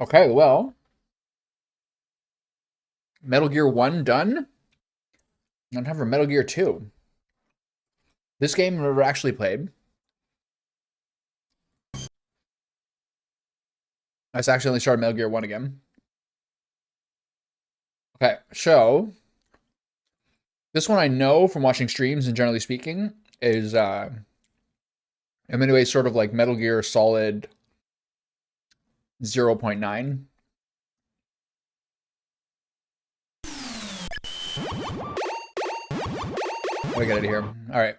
Okay, well, Metal Gear 1 done. Now time for Metal Gear 2. This game I've never actually played. I just accidentally started Metal Gear 1 again. Okay, so this one I know from watching streams and generally speaking is in many ways sort of like Metal Gear Solid 0.9. Let me get out of here. All right.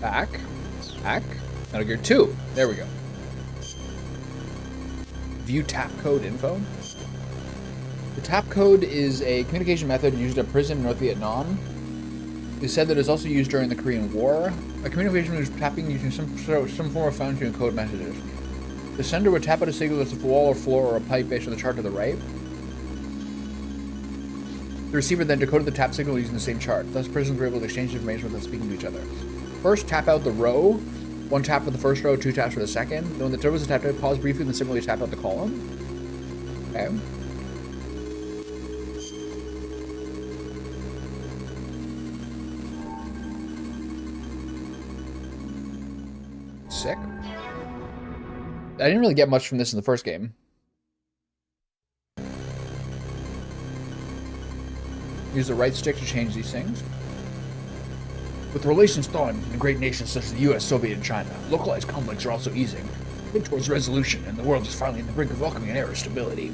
Back. Metal Gear 2. There we go. View tap code info. The tap code is a communication method used at prison in North Vietnam. It is said that it is also used during the Korean War. A communication is tapping using some form of phone to encode messages. The sender would tap out a signal that's a wall or floor or a pipe based on the chart to the right. The receiver then decoded the tap signal using the same chart. Thus, prisoners were able to exchange information without speaking to each other. First, tap out the row. One tap for the first row, two taps for the second. Then when the turbos are tapped out, pause briefly, then similarly tap out the column. Okay. Sick. I didn't really get much from this in the first game. Use the right stick to change these things. With relations thawing between great nations such as the US, Soviet, and China, localized conflicts are also easing, heading towards resolution, and the world is finally on the brink of welcoming an era of stability.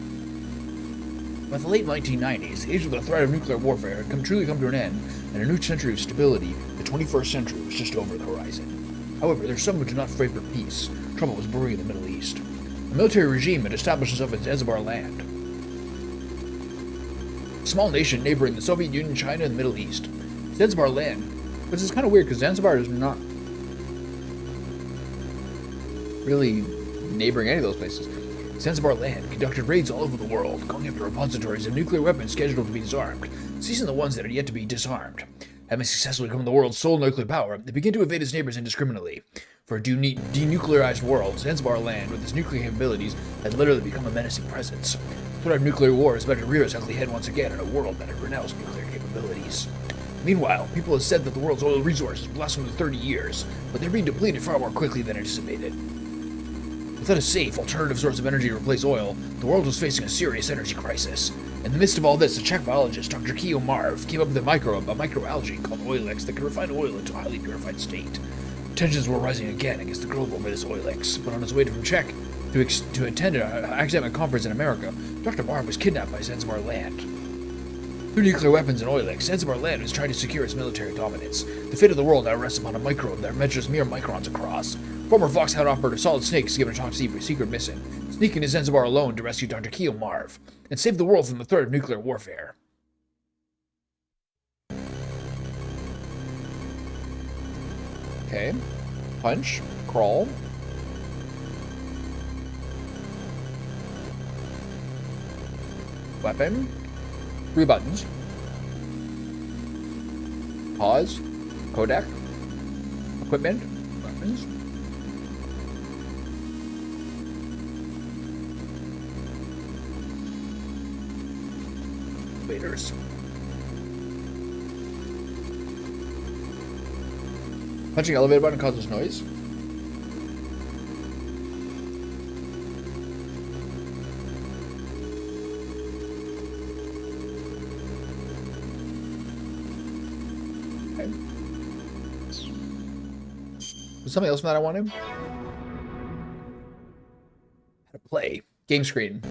By the late 1990s, the age of the threat of nuclear warfare had truly come to an end, and a new century of stability, the 21st century, was just over the horizon. However, there's some who do not favor peace. Trouble was brewing in the Middle East. A military regime had established itself in Zanzibar land, a small nation neighboring the Soviet Union, China, and the Middle East. Zanzibar land, which is kind of weird because Zanzibar is not really neighboring any of those places. Zanzibar land conducted raids all over the world, going after repositories of nuclear weapons scheduled to be disarmed, seizing the ones that are yet to be disarmed. Having successfully become the world's sole nuclear power, they begin to invade its neighbors indiscriminately. For a denuclearized world, Zanzibar land, with its nuclear capabilities, had literally become a menacing presence. The threat of nuclear war is about to rear its ugly head once again in a world that had renounced nuclear capabilities. Meanwhile, people have said that the world's oil resources will last another 30 years, but they're being depleted far more quickly than anticipated. Without a safe, alternative source of energy to replace oil, the world was facing a serious energy crisis. In the midst of all this, the Czech biologist Dr. Kio Marv came up with a microalgae called Oilex that could refine oil into a highly purified state. Tensions were rising again against the globe over this Oilex, but on his way from Czech to attend an academic conference in America, Dr. Marv was kidnapped by Zanzibar land. Through nuclear weapons and Oilex, Zanzibar land was trying to secure its military dominance. The fate of the world now rests upon a microbe that measures mere microns across. Former Foxhound operative Solid Snake is given a top secret mission, sneaking to Zanzibar alone to rescue Dr. Kio Marv and save the world from the threat of nuclear warfare. Okay. Punch. Crawl. Weapon. 3 buttons. Pause. Codec. Equipment. Weapons. Elevators. Punching elevator button causes noise. Okay. Was something else that I wanted? How to play. Game screen.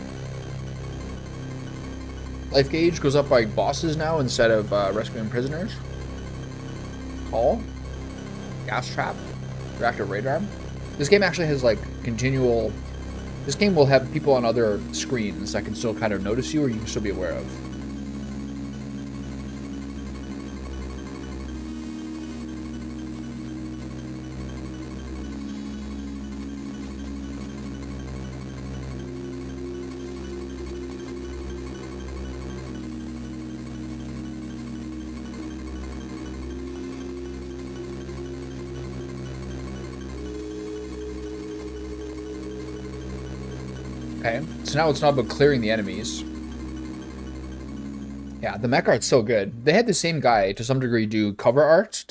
Life gauge goes up by bosses now instead of rescuing prisoners. Call. Gas trap. Reactor radar. This game actually has like continual... This game will have people on other screens that can still kind of notice you or you can still be aware of. Okay, so now it's not about clearing the enemies. Yeah, the mech art's so good. They had the same guy, to some degree, do cover art,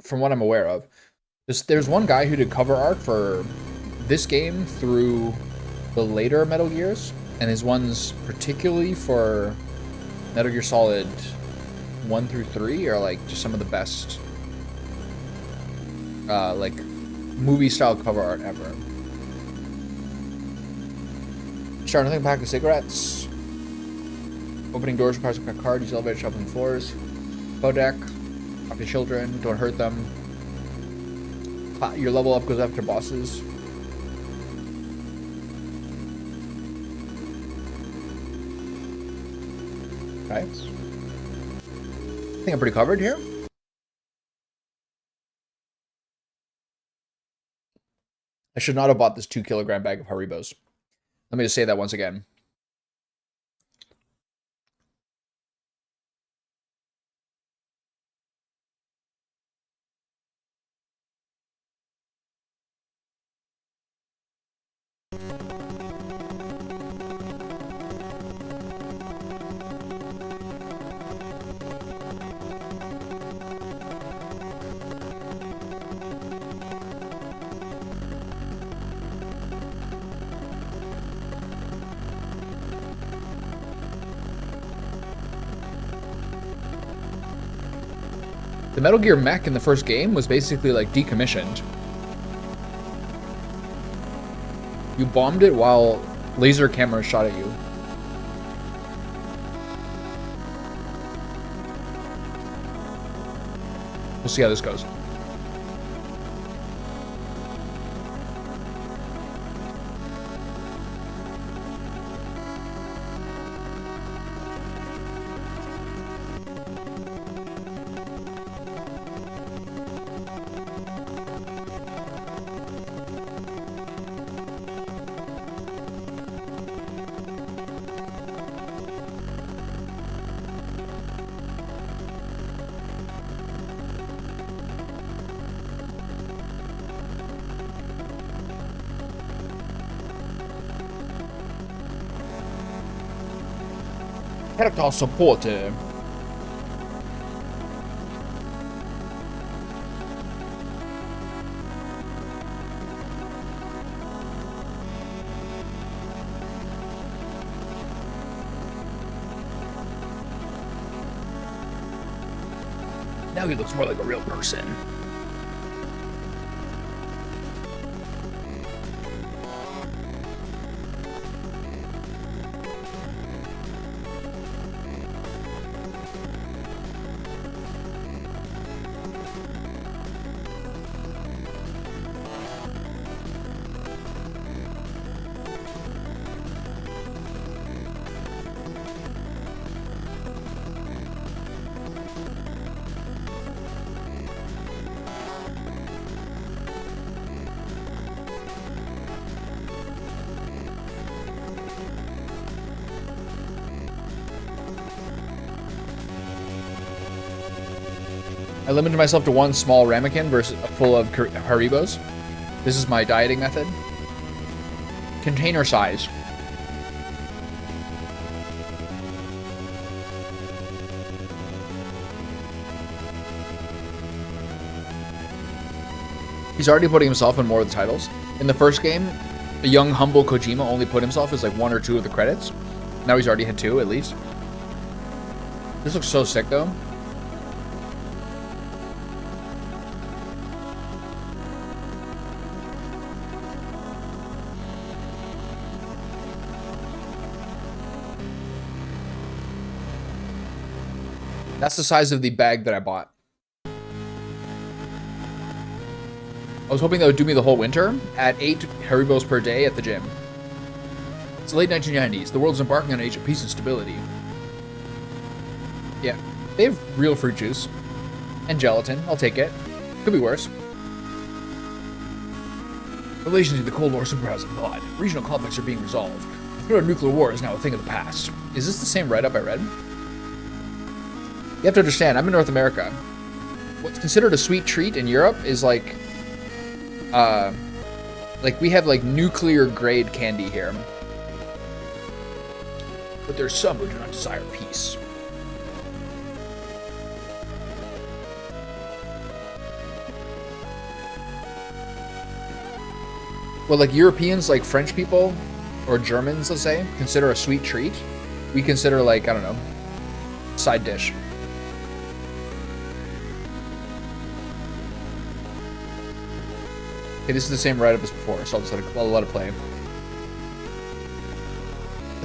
from what I'm aware of. There's one guy who did cover art for this game through the later Metal Gears, and his ones particularly for Metal Gear Solid 1 through 3 are like just some of the best like movie style cover art ever. Starting to think pack of cigarettes. Opening doors requires a card. Use elevator, shuffling floors. Podeck. Talk to children. Don't hurt them. Your level up goes after bosses. Okay. I think I'm pretty covered here. I should not have bought this 2-kilogram bag of Haribos. Let me just say that once again. The Metal Gear mech in the first game was basically like decommissioned. You bombed it while laser cameras shot at you. We'll see how this goes. Character support. Now he looks more like a real person. I limited myself to one small ramekin versus full of Haribos. This is my dieting method. Container size. He's already putting himself in more of the titles. In the first game, a young, humble Kojima only put himself as like 1 or 2 of the credits. Now he's already had 2 at least. This looks so sick though. That's the size of the bag that I bought. I was hoping that would do me the whole winter at 8 Haribos per day at the gym. It's the late 1990s. The world's embarking on an age of peace and stability. Yeah, they have real fruit juice. And gelatin. I'll take it. Could be worse. Relations to the Cold War superpowers have thawed. Regional conflicts are being resolved. The threat of nuclear war is now a thing of the past. Is this the same write-up I read? You have to understand, I'm in North America. What's considered a sweet treat in Europe is like we have like nuclear grade candy here. but there are some who do not desire peace. Well, like Europeans, like French people, or Germans, let's say, consider a sweet treat. We consider, like, I don't know, side dish. Okay, this is the same write-up as before, so I'll let it play. I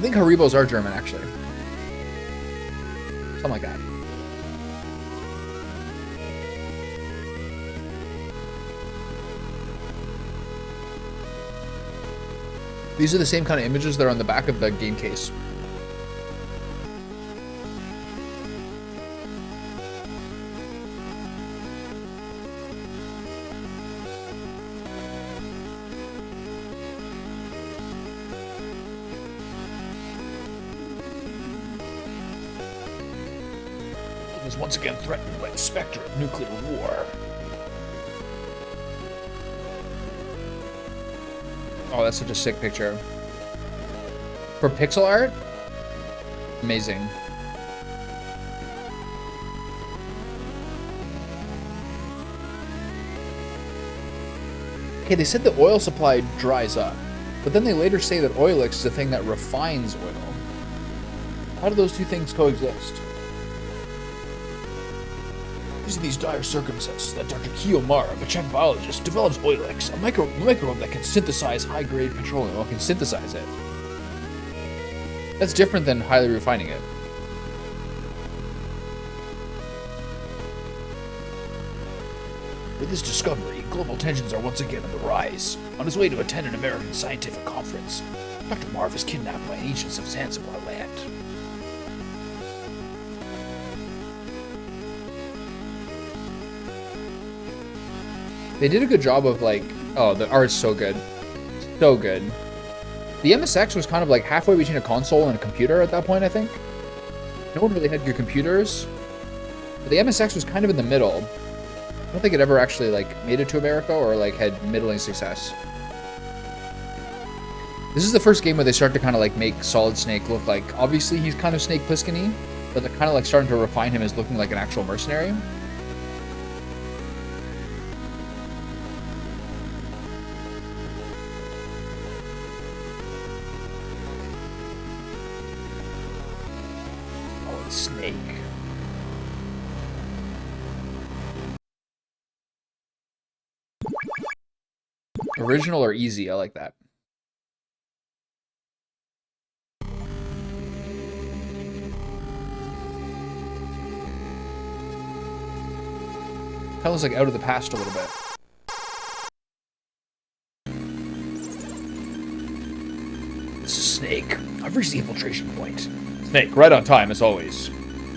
think Haribos are German, actually. Something like that. These are the same kind of images that are on the back of the game case. It was once again threatened by the specter of nuclear war. Oh, that's such a sick picture. For pixel art? Amazing. Okay, they said the oil supply dries up, but then they later say that Oilix is a thing that refines oil. How do those two things coexist? These are these dire circumstances that Dr. Kiyomara, a Czech biologist, develops Oilix, a microbe that can synthesize high-grade petroleum, or can synthesize it. That's different than highly refining it. With this discovery, global tensions are once again on the rise. On his way to attend an American scientific conference, Dr. Marv is kidnapped by ancients of Zanzibar land. They did a good job of, like, oh, the art's so good. So good. The MSX was kind of like halfway between a console and a computer at that point, I think. No one really had good computers. But the MSX was kind of in the middle. I don't think it ever actually, like, made it to America or, like, had middling success. This is the first game where they start to kind of, like, make Solid Snake look like... Obviously, he's kind of Snake Plissken-y, but they're kind of, like, starting to refine him as looking like an actual mercenary. Snake. Original or easy? I like that. Kind of looks like Out of the Past a little bit. This is Snake. I've reached the infiltration point. Snake, right on time, as always.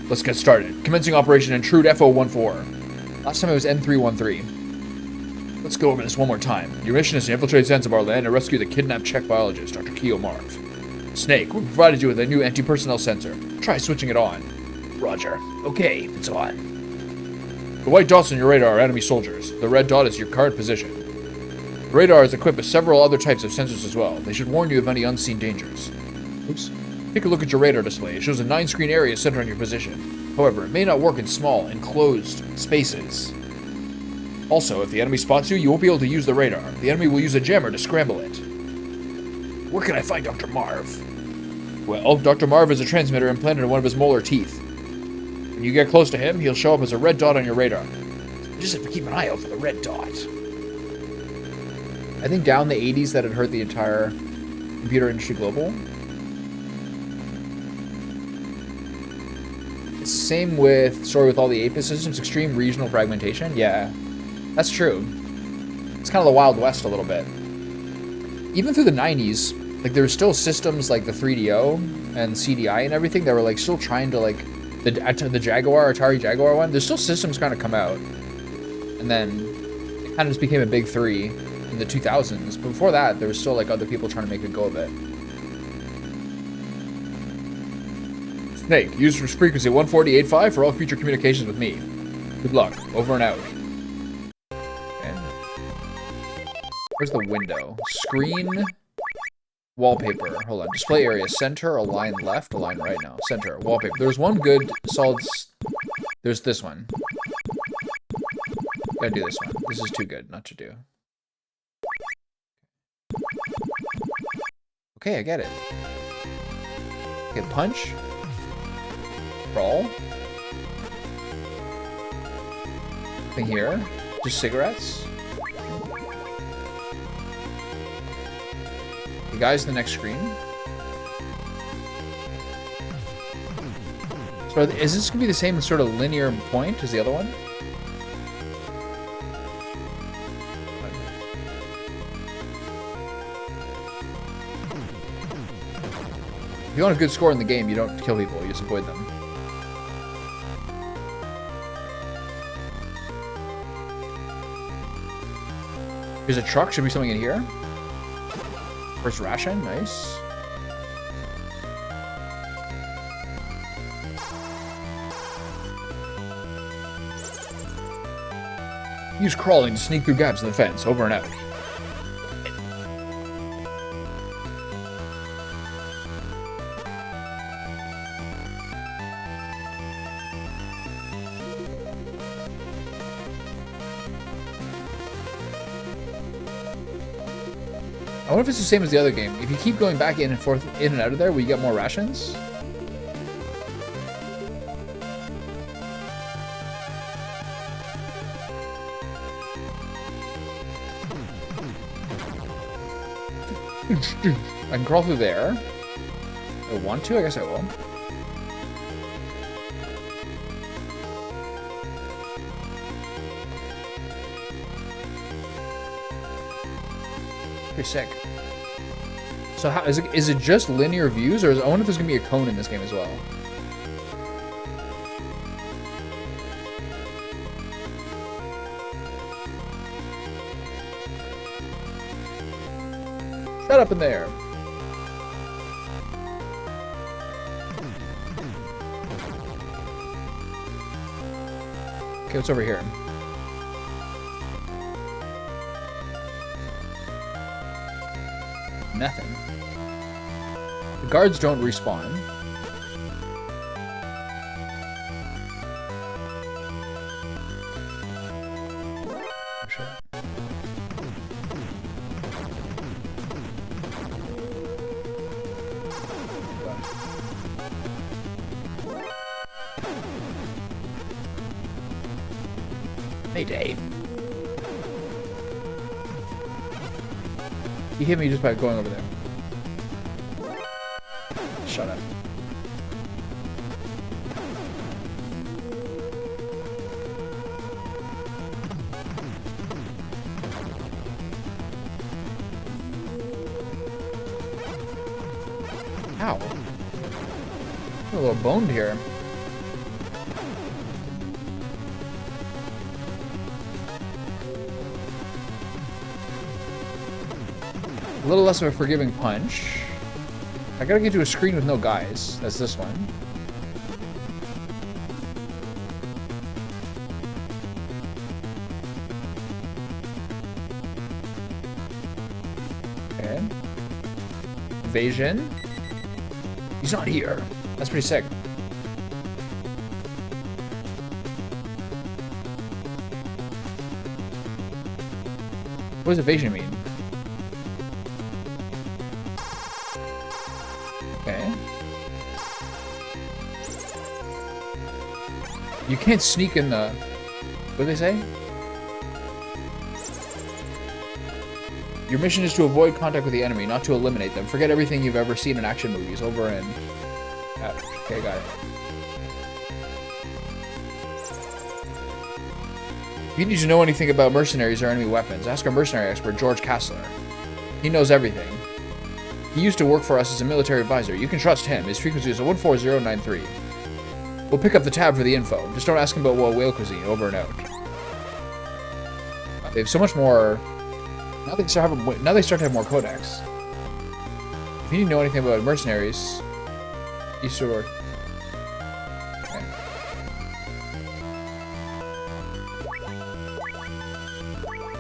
Let's get started. Commencing Operation Intrude FO14. Last time it was N313. Let's go over this one more time. Your mission is to infiltrate Zanzibar land and rescue the kidnapped Czech biologist, Dr. Keo Marv. Snake, we provided you with a new anti-personnel sensor. Try switching it on. Roger. Okay, it's on. The white dots on your radar are enemy soldiers. The red dot is your current position. The radar is equipped with several other types of sensors as well. They should warn you of any unseen dangers. Oops. Take a look at your radar display. It shows a 9-screen area centered on your position. However, it may not work in small, enclosed spaces. Also, if the enemy spots you, you won't be able to use the radar. The enemy will use a jammer to scramble it. Where can I find Dr. Marv? Well, Dr. Marv is a transmitter implanted in one of his molar teeth. When you get close to him, he'll show up as a red dot on your radar. You just have to keep an eye out for the red dot. I think down the 80s that had hurt the entire computer industry global. It's the same with, sorry, with all the 8-bit systems, extreme regional fragmentation. Yeah, that's true. It's kind of the Wild West a little bit. Even through the 90s, like there were still systems like the 3DO and CDI and everything that were like still trying to like, the Jaguar, Atari Jaguar one, there's still systems kind of come out. And then it kind of just became a big three in the 2000s. But before that, there was still like other people trying to make a go of it. Snake, use frequency 148.5 for all future communications with me. Good luck. Over and out. And where's the window? Screen. Wallpaper. Hold on. Display area. Center, align left, align right now. Center. Wallpaper. There's one good solid... There's this one. Gotta do this one. This is too good not to do. Okay, I get it. Okay, punch. Crawl. Thing here. Just cigarettes. The guy's in the next screen. So is this gonna be the same sort of linear point as the other one? If you want a good score in the game, you don't kill people, you just avoid them. There's a truck, should be something in here. First ration, nice. Use crawling to sneak through gaps in the fence, over and out. I wonder if it's the same as the other game. If you keep going back in and forth, in and out of there, will you get more rations? I can crawl through there. I want to? I guess I will. Pretty sick. So how is it just linear views, or I wonder if there's gonna be a cone in this game as well? Shut up in there. Okay, what's over here? Nothing. The guards don't respawn. Oh, shit. Mayday. He hit me just by going over there. Shut up. Ow. I'm a little boned here. A little less of a forgiving punch. I gotta get to a screen with no guys. That's this one. Okay. Evasion. He's not here. That's pretty sick. What does evasion mean? Okay. You can't sneak in the... What do they say? Your mission is to avoid contact with the enemy, not to eliminate them. Forget everything you've ever seen in action movies. Over and out. Okay, got it. If you need to know anything about mercenaries or enemy weapons, ask our mercenary expert, George Kassler. He knows everything. He used to work for us as a military advisor. You can trust him. His frequency is 14093. We'll pick up the tab for the info. Just don't ask him about whale cuisine. Over and out. They have so much more... Now they start to have more codex. If you need to know anything about mercenaries, East Sword. Okay.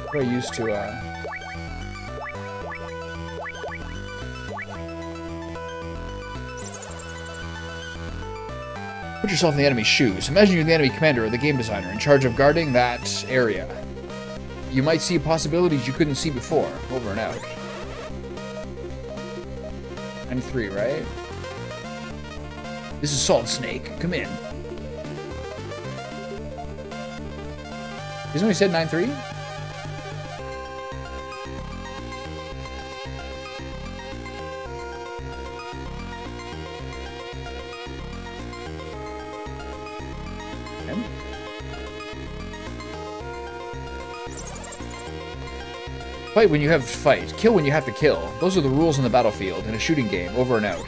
What do I use to Put yourself in the enemy's shoes. Imagine you're the enemy commander or the game designer in charge of guarding that area. You might see possibilities you couldn't see before. Over and out. I'm 3, right? This is Solid Snake. Come in. Isn't we said 9-3? Fight when you have to fight. Kill when you have to kill. Those are the rules in the battlefield in a shooting game. Over and out.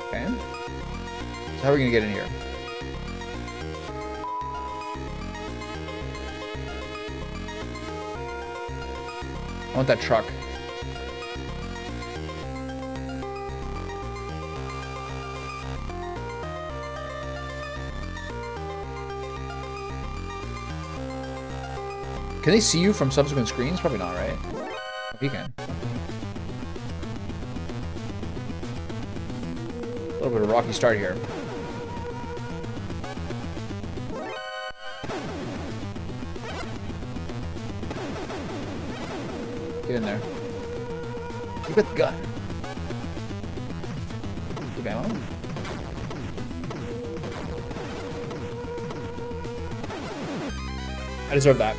Okay. So how are we going to get in here? I want that truck. Can they see you from subsequent screens? Probably not, right? Oh, he can. A little bit of a rocky start here. Get in there. You got the gun. Keep ammo. I deserve that.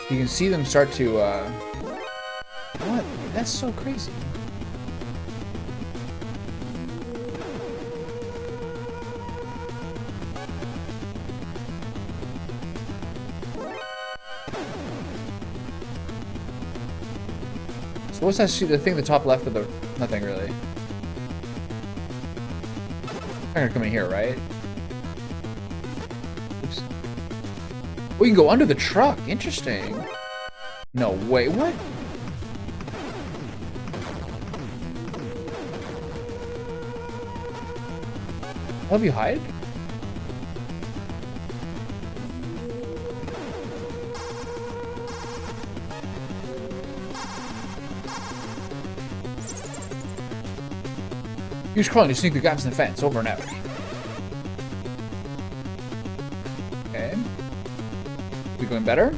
You can see them start to, what? That's so crazy. So what's actually the thing at the top left of the... Nothing, really. I'm gonna come in here, right? Oops. We can go under the truck. Interesting. No way. What? Help you hide? Use crawling to sneak the gaps in the fence. Over and out. Okay. We going better?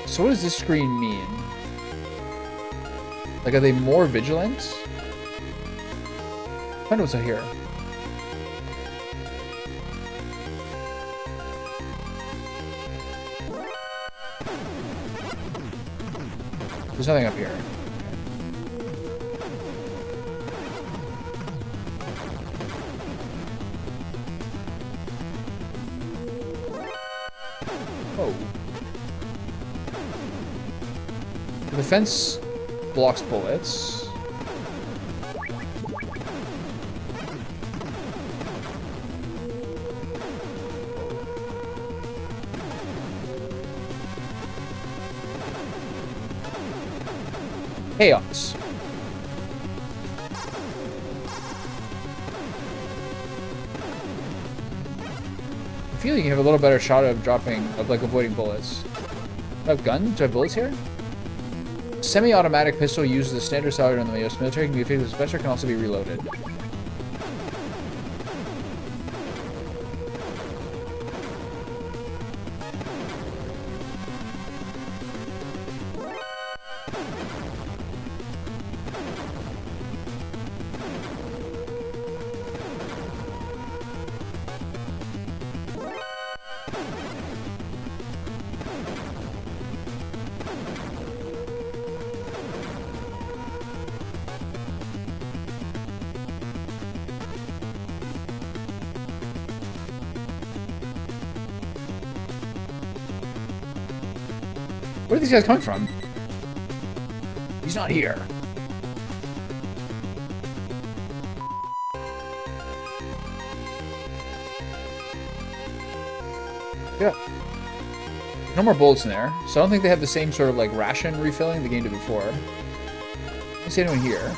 So what does this screen mean? Like, are they more vigilant? Find out what's out here. There's nothing up here. Oh. The fence blocks bullets. Chaos. I feel like you have a little better shot of avoiding bullets. Do I have guns? Do I have bullets here? Semi-automatic pistol uses the standard salary on the US military. Can be effective with special, can also be reloaded. Where are these guys coming from? He's not here. Yeah. No more bullets in there, so I don't think they have the same sort of like ration refilling the game did before. I don't see anyone here.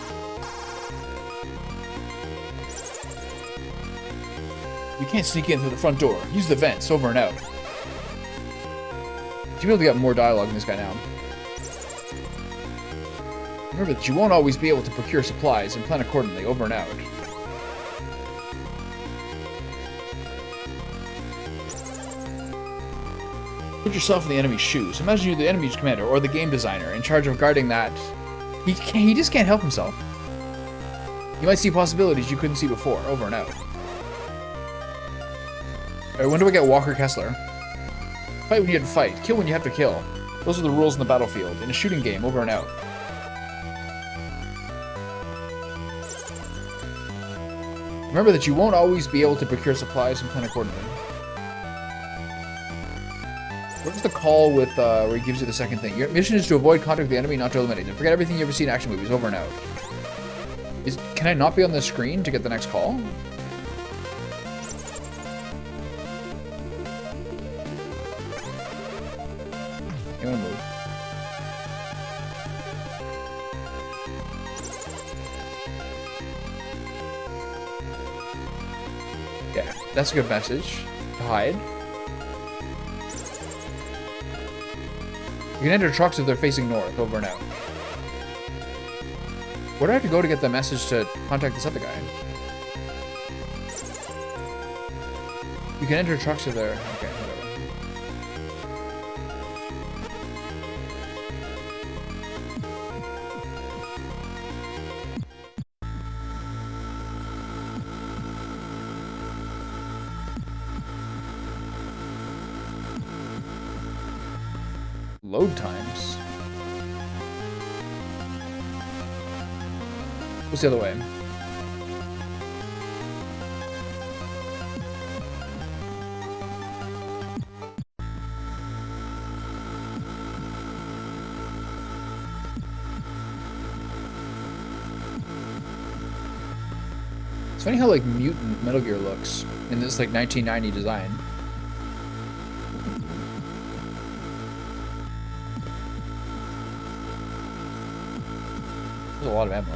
You can't sneak in through the front door. Use the vents, over and out. You should be able to get more dialogue in this guy now. Remember that you won't always be able to procure supplies and plan accordingly, over and out. Put yourself in the enemy's shoes. Imagine you're the enemy's commander or the game designer in charge of guarding that. He just can't help himself. You might see possibilities you couldn't see before, over and out. Alright, when do I get Walker Kessler? Fight when you have to fight. Kill when you have to kill. Those are the rules in the battlefield. In a shooting game, over and out. Remember that you won't always be able to procure supplies and plan accordingly. What is the call with, where he gives you the second thing? Your mission is to avoid contact with the enemy, not to eliminate them. Forget everything you ever seen in action movies, over and out. Can I not be on the screen to get the next call? I'm gonna move. Yeah, that's a good message. To hide. You can enter trucks if they're facing north, over and out. Where do I have to go to get the message to contact this other guy? You can enter trucks if they're... Okay, whatever. Load times. What's the other way? It's funny how like mutant Metal Gear looks in this like 1990 design. There's a lot of ammo.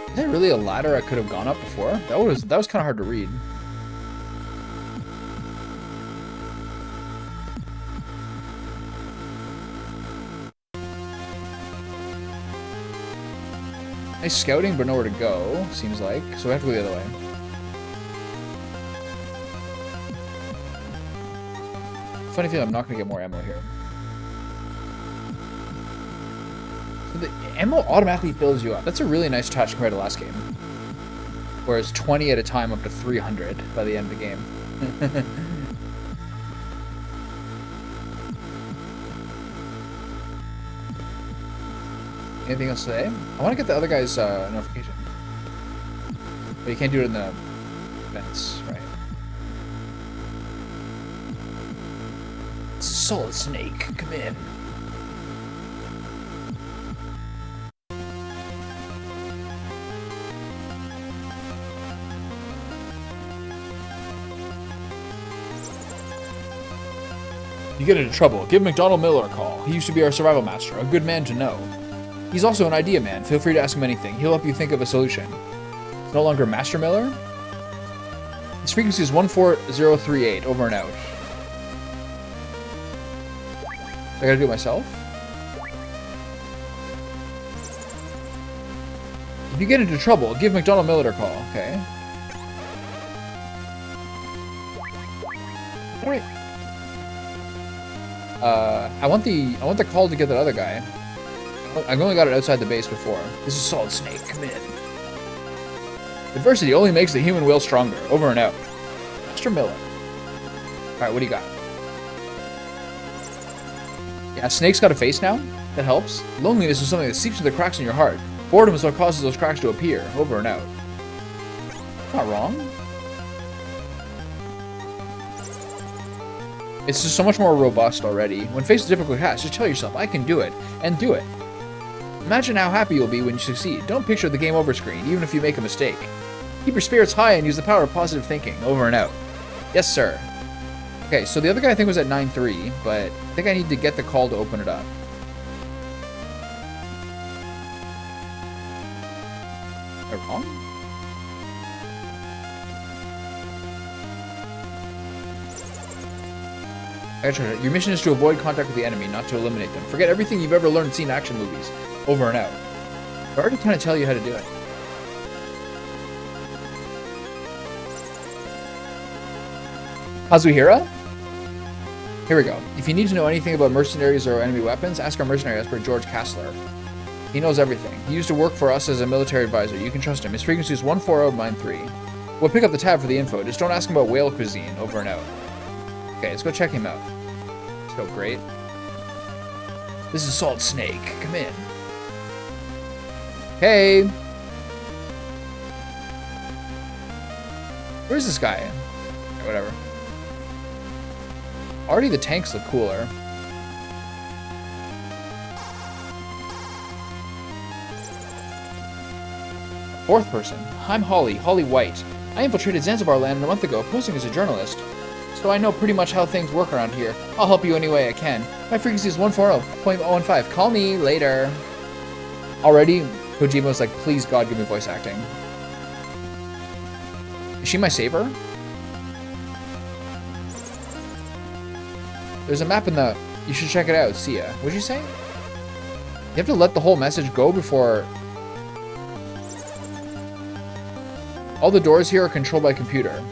Is there really a ladder I could have gone up before? That was kind of hard to read. Nice scouting, but nowhere to go, seems like. So we have to go the other way. Funny feeling I'm not going to get more ammo here. So the ammo automatically fills you up. That's a really nice touch compared to the last game. Whereas 20 at a time up to 300 by the end of the game. Anything else today? I want to get the other guy's notification. But you can't do it in the vents, right? It's a Solid Snake. Come in. You get into trouble, give McDonald Miller a call. He used to be our survival master, a good man to know. He's also an idea man. Feel free to ask him anything. He'll help you think of a solution. It's no longer Master Miller. His frequency is 14038, over and out. I gotta do it myself? If you get into trouble, give McDonald Miller a call. Okay. Alright. I want the call to get that other guy. I've only got it outside the base before. This is Solid Snake. Come in. Adversity only makes the human will stronger. Over and out. Master Miller. Alright, what do you got? Yeah, Snake's got a face now. That helps. Loneliness is something that seeps through the cracks in your heart. Boredom is what causes those cracks to appear. Over and out. Not wrong. It's just so much more robust already. When faced with difficult tasks, just tell yourself, I can do it, and do it. Imagine how happy you'll be when you succeed. Don't picture the game over screen, even if you make a mistake. Keep your spirits high and use the power of positive thinking. Over and out. Yes, sir. Okay, so the other guy I think was at 9-3, but I think I need to get the call to open it up. Am I wrong? Your mission is to avoid contact with the enemy, not to eliminate them. Forget everything you've ever learned seen action movies. Over and out. I already kind of tell you how to do it. Kazuhira? Here we go. If you need to know anything about mercenaries or enemy weapons, ask our mercenary expert, George Kassler. He knows everything. He used to work for us as a military advisor. You can trust him. His frequency is 14093. We'll pick up the tab for the info. Just don't ask him about whale cuisine. Over and out. Okay, let's go check him out. Let's go. Great. This is Salt Snake. Come in. Hey. Where's this guy? Okay, whatever. Already the tanks look cooler. Fourth person. I'm Holly White. I infiltrated Zanzibar land a month ago, posing as a journalist. So I know pretty much how things work around here. I'll help you any way I can. My frequency is 140.015. Call me later. Already, Kojima's like, please God, give me voice acting. Is she my saver? There's a map in the... You should check it out. See ya. What'd you say? You have to let the whole message go before... All the doors here are controlled by computer.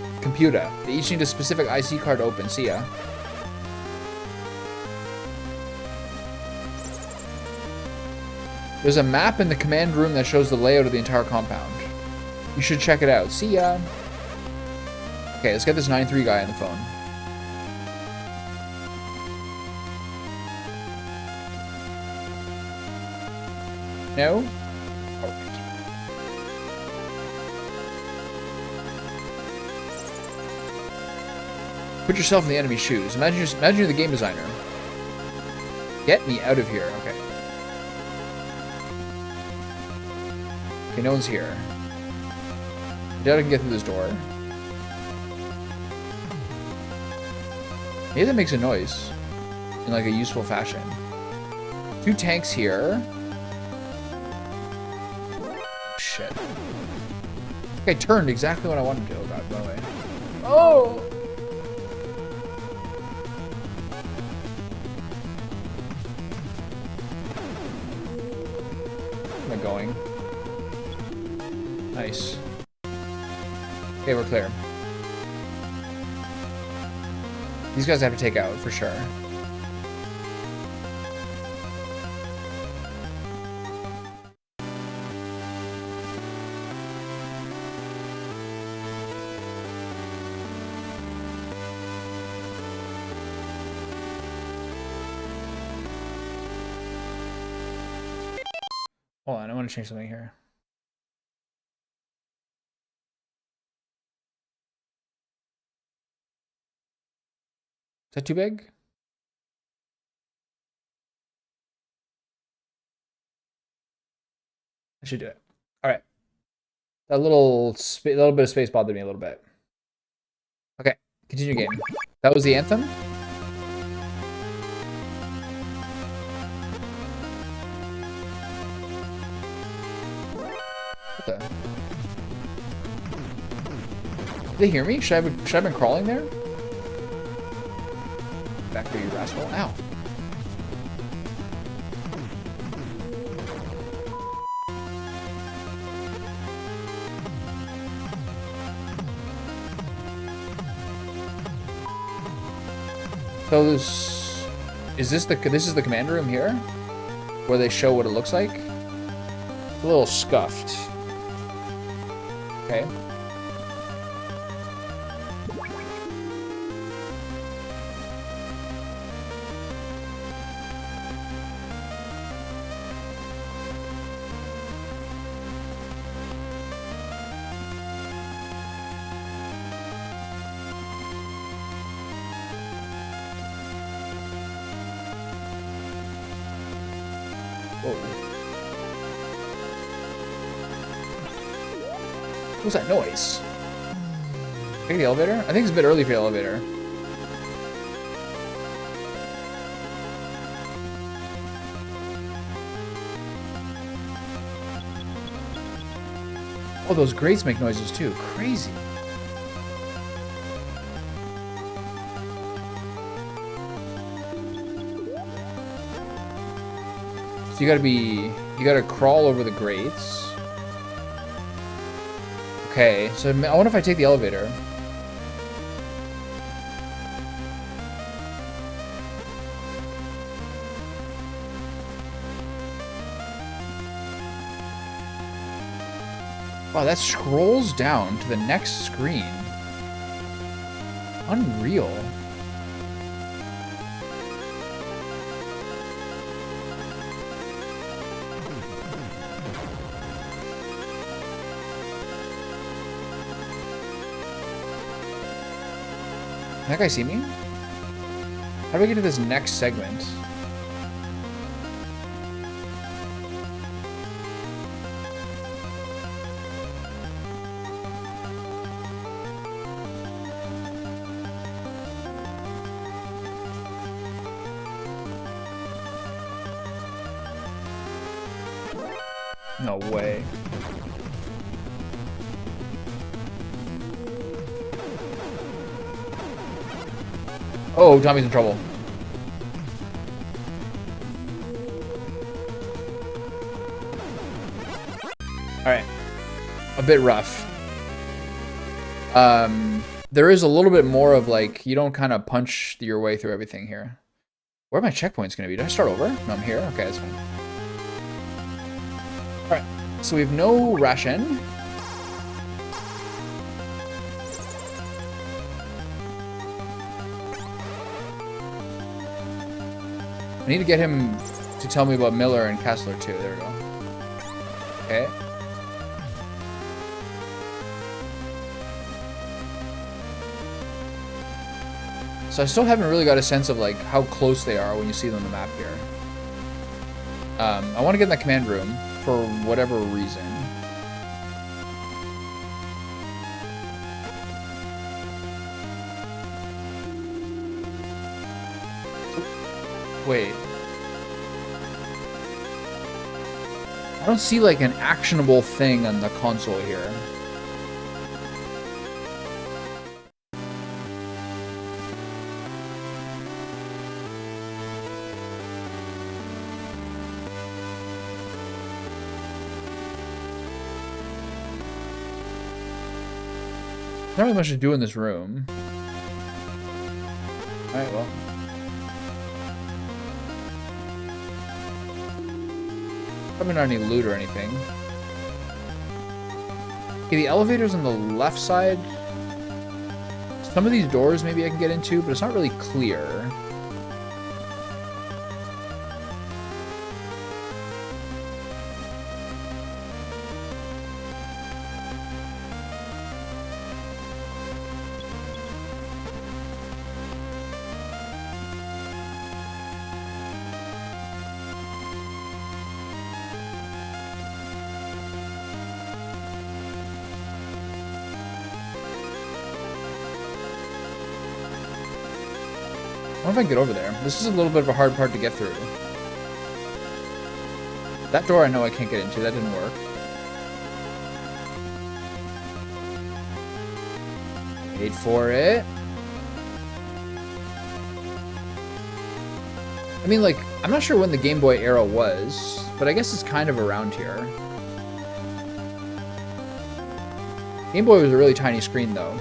They each need a specific IC card to open. See ya. There's a map in the command room that shows the layout of the entire compound. You should check it out. See ya. Okay, let's get this 9-3 guy on the phone. No? Put yourself in the enemy's shoes. Imagine you're the game designer. Get me out of here. Okay. Okay, no one's here. I doubt I can get through this door. Maybe that makes a noise. In like a useful fashion. 2 tanks here. Shit. Okay, turned exactly when I wanted to. Oh god, run away. Oh! Where am I going? Nice. Okay, we're clear. These guys I have to take out for sure. Hold on, I want to change something here. Is that too big? I should do it. All right. That little bit of space bothered me a little bit. Okay, continue game. That was the anthem? What the? Did they hear me? Should I have been crawling there? Back there, you rascal. Ow. So this is the command room here, where they show what it looks like. It's a little scuffed. Okay. Whoa. What's that noise? Take the elevator? I think it's a bit early for the elevator. Oh, those grates make noises too. Crazy. So you gotta crawl over the grates. Okay, so I wonder if I take the elevator. Wow, that scrolls down to the next screen. Unreal. Can that guy see me? How do we get to this next segment? No way. Oh, Tommy's in trouble. Alright. A bit rough. There is a little bit more of like, you don't kind of punch your way through everything here. Where are my checkpoints going to be? Did I start over? No, I'm here. Okay, that's fine. Alright. So we have no ration. I need to get him to tell me about Miller and Kessler too. There we go. Okay. So I still haven't really got a sense of like how close they are when you see them on the map here. I want to get in that command room for whatever reason. Wait. I don't see like an actionable thing on the console here. Not really much to do in this room. Alright, well. Probably not any loot or anything. Okay, the elevator's on the left side. Some of these doors maybe I can get into, but it's not really clear. I wonder if I can get over there. This is a little bit of a hard part to get through. That door I know I can't get into. That didn't work. Wait for it. I mean, like, I'm not sure when the Game Boy era was, but I guess it's kind of around here. Game Boy was a really tiny screen, though.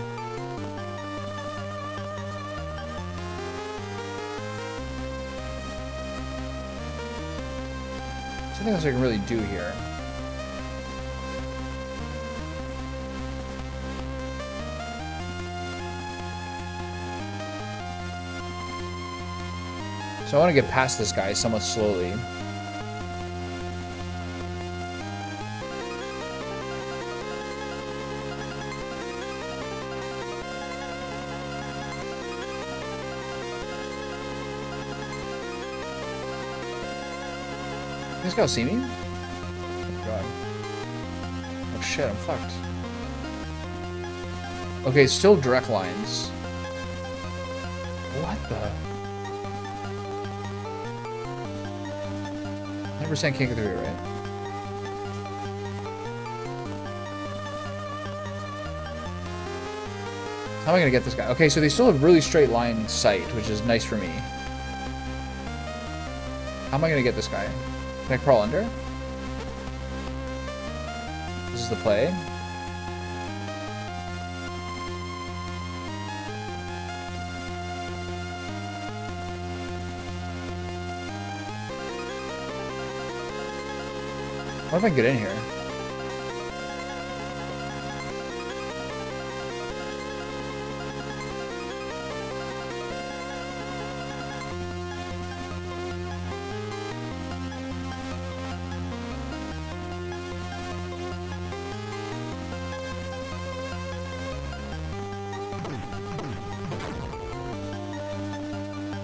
Nothing else I can really do here. So I want to get past this guy somewhat slowly. This guy'll see me? Oh, God. Oh, shit, I'm fucked. Okay, still direct lines. What the? 100% can't get through here, right? How am I gonna get this guy? Okay, so they still have really straight line sight, which is nice for me. How am I gonna get this guy? Can I crawl under? This is the play. What if I get in here?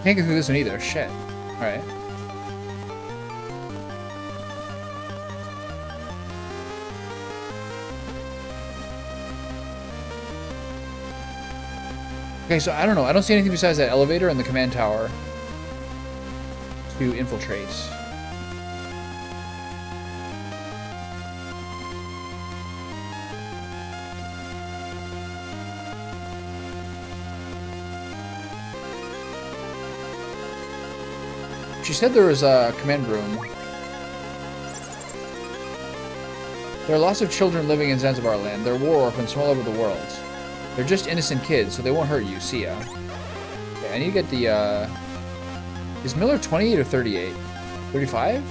Can't get through this one either. Shit. Alright. Okay, so I don't know. I don't see anything besides that elevator and the command tower to infiltrate. She said there was a command room. There are lots of children living in Zanzibar land. They're war orphans from all over the world. They're just innocent kids, so they won't hurt you. See ya. Okay, I need to get the, Is Miller 28 or 38? 35?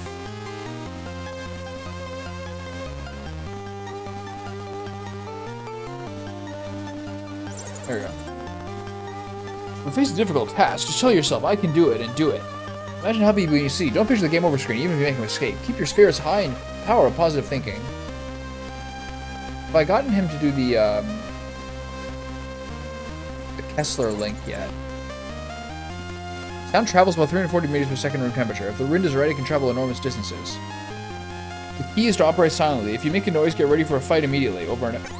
There we go. When faced a difficult task, just tell yourself, I can do it, and do it. Imagine how happy when you see. Don't picture the game over screen, even if you make a mistake. Keep your spirits high and power of positive thinking. Have I gotten him to do the Kessler link yet? Sound travels about 340 meters per second room temperature. If the wind is right, it can travel enormous distances. The key is to operate silently. If you make a noise, get ready for a fight immediately. Over and out.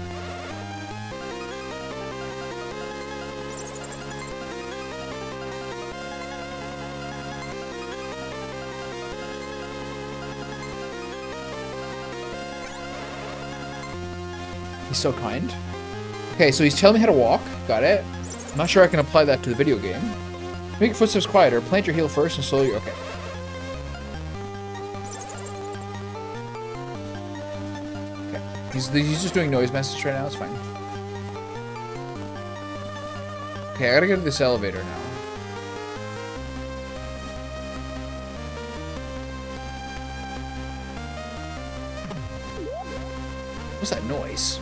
He's so kind. Okay, so he's telling me how to walk. Got it. I'm not sure I can apply that to the video game. Make your footsteps quieter. Plant your heel first and slowly... Okay. Okay. He's just doing noise message right now. It's fine. Okay, I gotta go to this elevator now. What's that noise?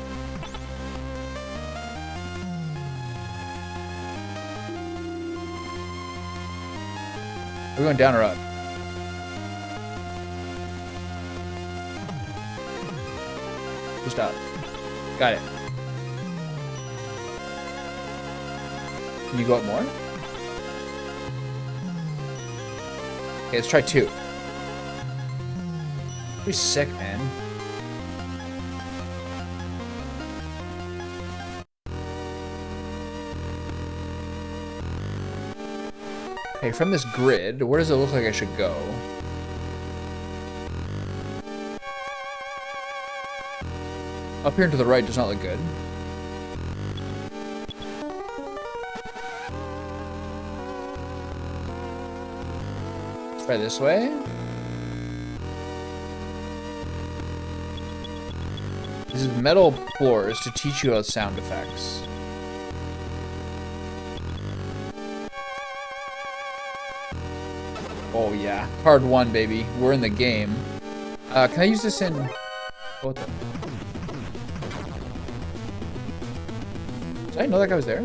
Are we going down or up? Just up. Got it. Can you go up more? Okay, let's try 2. Pretty sick, man. Okay, from this grid, where does it look like I should go? Up here and to the right does not look good. Let's try this way. This is metal floors to teach you about sound effects. Oh yeah, card 1, baby. We're in the game. Can I use this in... What the... Did I know that guy was there?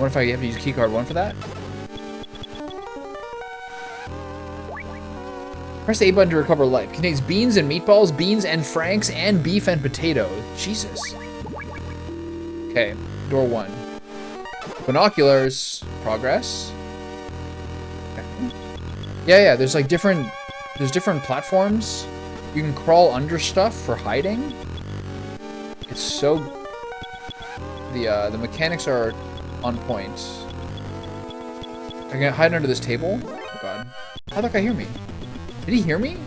What if I have to use keycard 1 for that? Press the A button to recover life. Contains beans and meatballs, beans and franks, and beef and potatoes. Jesus. Okay, door 1. Binoculars. Progress. Okay. Yeah, there's like different platforms. You can crawl under stuff for hiding. It's so... The mechanics are on point. I can hide under this table. Oh god. How'd that guy hear me? Did he hear me?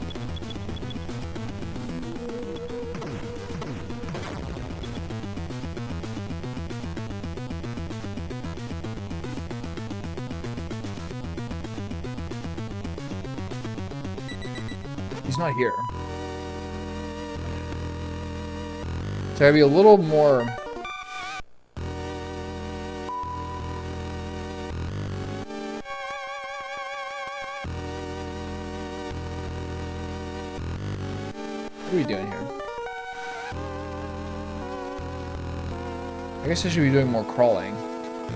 He's not here. So I'd be a little more... What are we doing here? I guess I should be doing more crawling.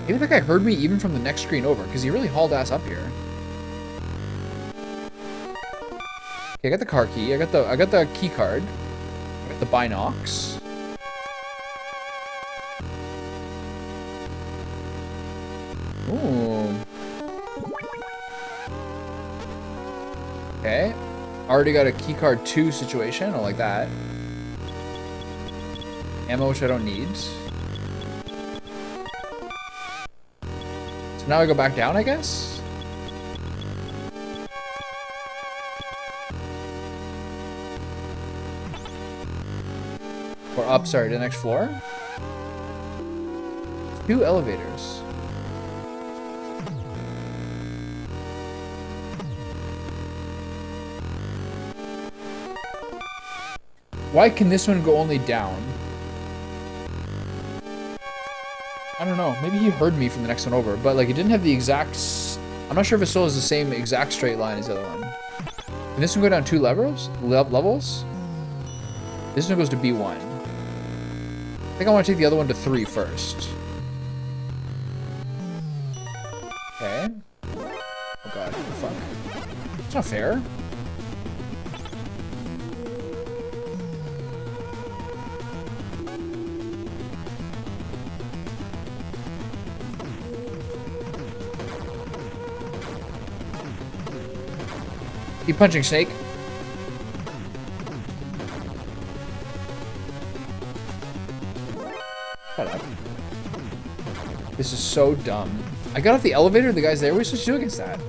Maybe that guy heard me even from the next screen over, because he really hauled ass up here. Okay, I got the car key. I got the key card. I got the binocs. Ooh. Okay. Already got a keycard 2 situation. I like that. Ammo, which I don't need. So now I go back down, I guess? Or up, sorry, to the next floor. 2 elevators. Why can this one go only down? I don't know. Maybe he heard me from the next one over, but like it didn't have the exact... I'm not sure if it still has the same exact straight line as the other one. Can this one go down 2 levels? This one goes to B1. I think I want to take the other one to 3 first. Okay. Oh god, what the fuck? It's not fair. Keep punching, Snake. Shut up. This is so dumb. I got off the elevator, the guy's there. What are we supposed to do against that?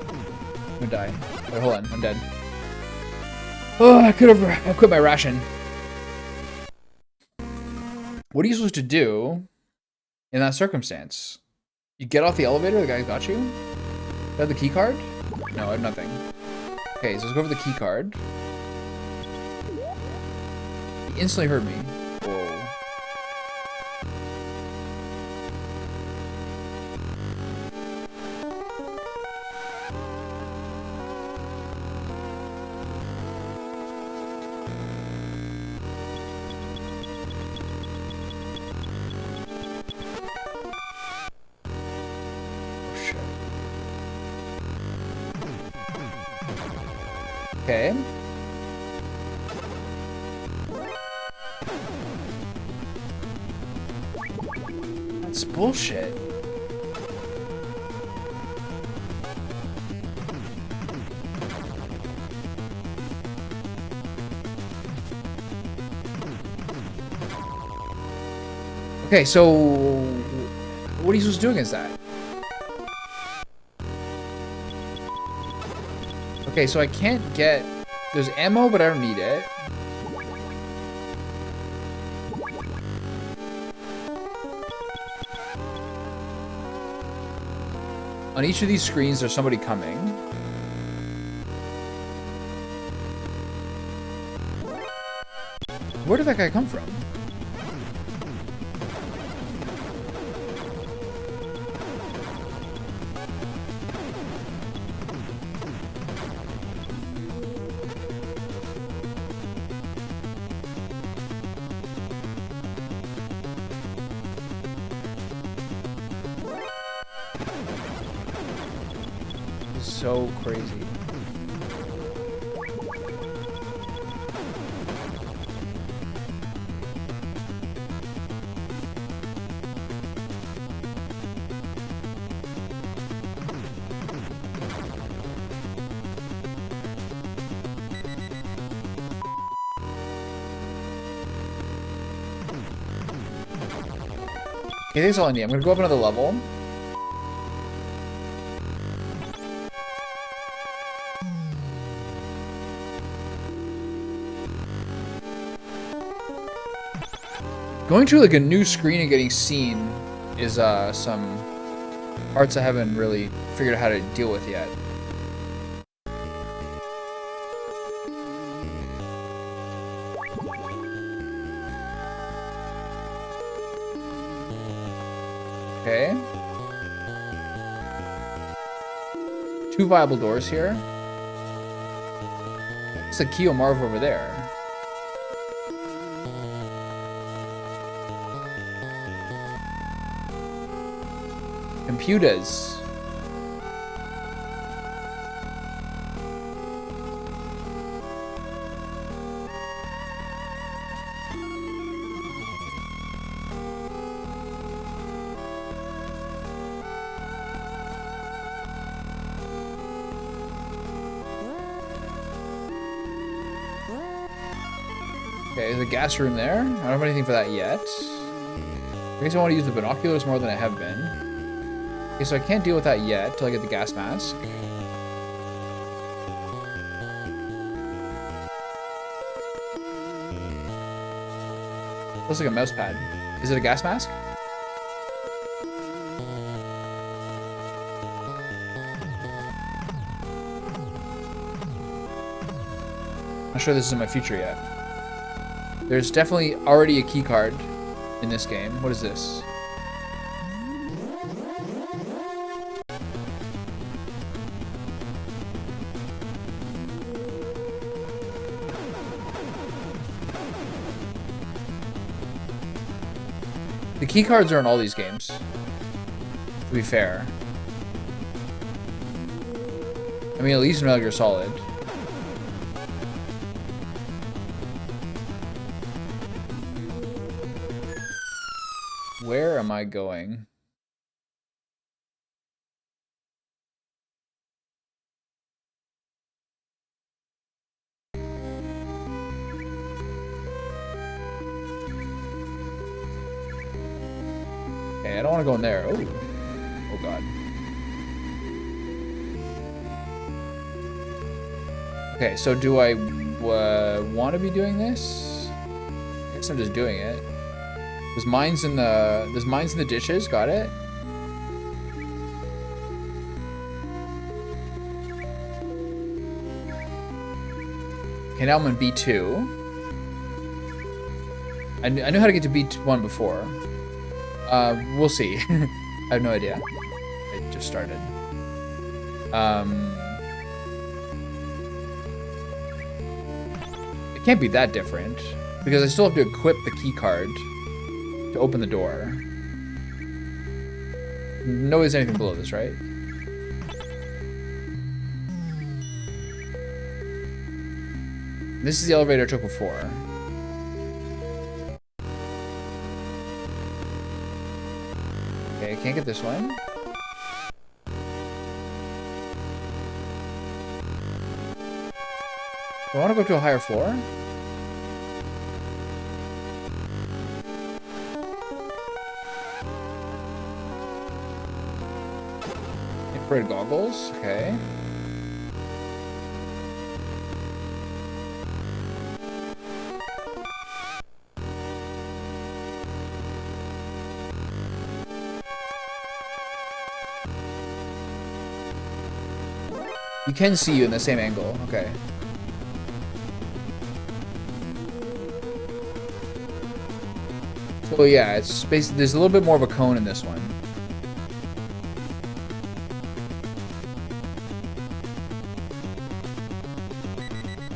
I'm gonna die. Wait, hold on. I'm dead. Oh, I quit my ration. What are you supposed to do in that circumstance? You get off the elevator, the guy got you? You have the key card? No, I have nothing. Okay, so let's go over the key card. He instantly heard me. Whoa. Okay. That's bullshit. Okay, so what are you supposed to do against that? Okay, so I can't get... There's ammo, but I don't need it. On each of these screens, there's somebody coming. Where did that guy come from? so crazy. Okay, that's all I need. I'm gonna go up another level. Going to like a new screen and getting seen is some parts I haven't really figured out how to deal with yet. Okay. 2 viable doors here. It's a Keo Marv over there. Computers. Okay, there's a gas room there. I don't have anything for that yet. I guess I want to use the binoculars more than I have been. Okay, so I can't deal with that yet till I get the gas mask. Looks like a mouse pad. Is it a gas mask? Not sure this is in my future yet. There's definitely already a key card in this game. What is this? The key cards are in all these games, to be fair. I mean, at least in Metal Gear Solid. Where am I going? Okay, I don't want to go in there. Oh, oh god. Okay, so do I want to be doing this? I guess I'm just doing it. There's mines in the ditches. Got it. Okay, now I'm in B2. I knew how to get to B1 before. We'll see. I have no idea. It just started. It can't be that different because I still have to equip the key card to open the door. Nobody's anything below this, right? This is the elevator I took before. Okay, I can't get this one. I want to go to a higher floor. Infrared goggles, okay. You can see you in the same angle, okay. So yeah, it's basically, there's a little bit more of a cone in this one.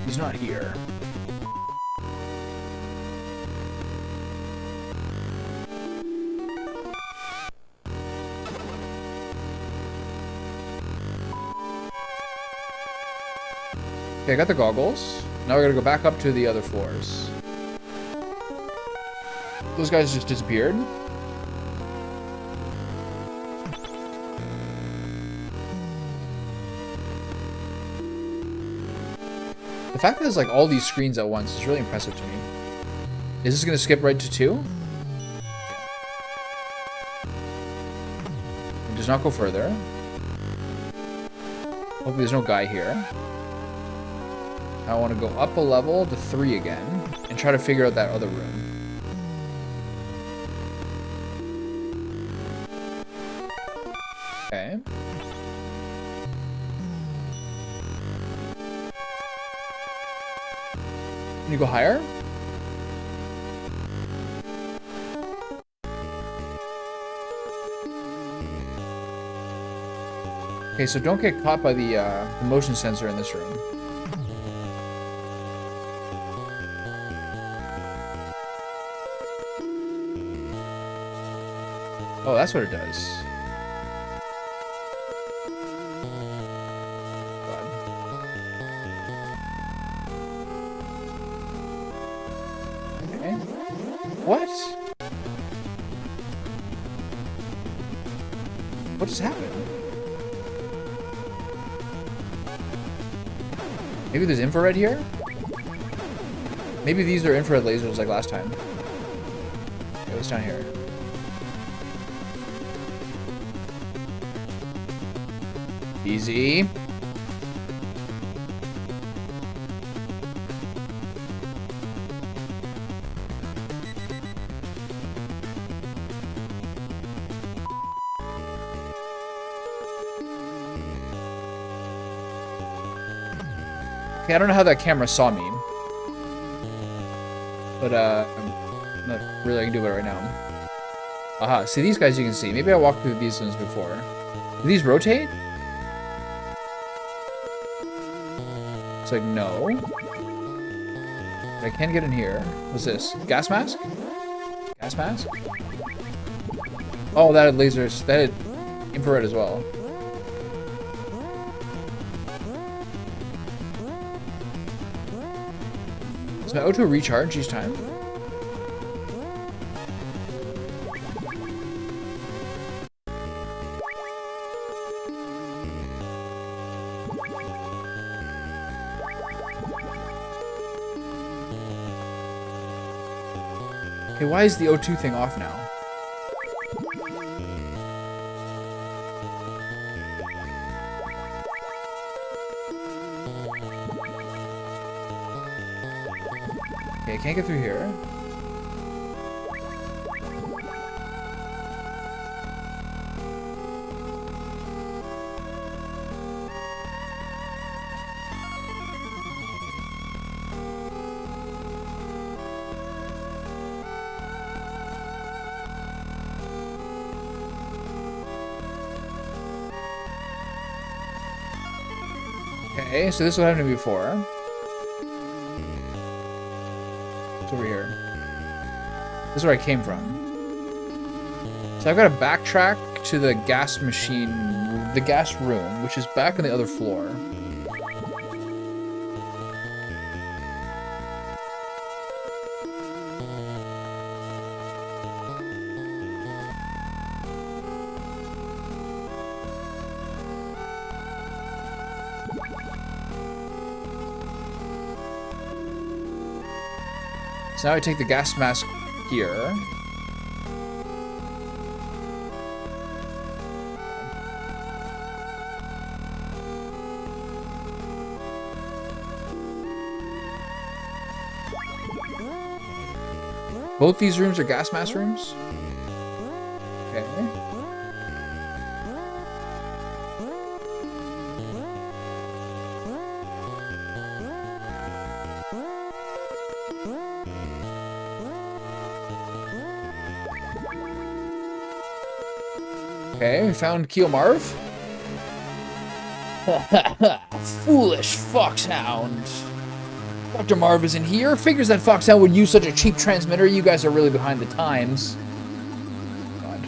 He's not here. Okay, I got the goggles. Now we're gonna go back up to the other floors. Those guys just disappeared. The fact that there's like all these screens at once is really impressive to me. Is this gonna skip right to 2? It does not go further. Hopefully there's no guy here. I want to go up a level to 3 again and try to figure out that other room. Okay. Can you go higher? Okay, so don't get caught by the motion sensor in this room. Oh, that's what it does. Okay. What? What just happened? Maybe there's infrared here? Maybe these are infrared lasers like last time. Okay, what's down here? Easy. Okay, I don't know how that camera saw me. But, not really I can do it right now. Aha, see these guys you can see. Maybe I walked through these ones before. Do these rotate? It's like, no. But I can get in here. What's this? Gas mask? Gas mask? Oh, that had lasers. That had infrared as well. Does my O2 recharge each time? Okay, why is the O2 thing off now? Okay, I can't get through here. Okay, so this is what happened to me before. What's over here? This is where I came from. So I've got to backtrack to the gas machine, the gas room, which is back on the other floor. So now I take the gas mask here. Both these rooms are gas mask rooms? Okay. Okay, we found Keel Marv. Foolish foxhound. Dr. Marv isn't here. Figures that foxhound would use such a cheap transmitter. You guys are really behind the times. God.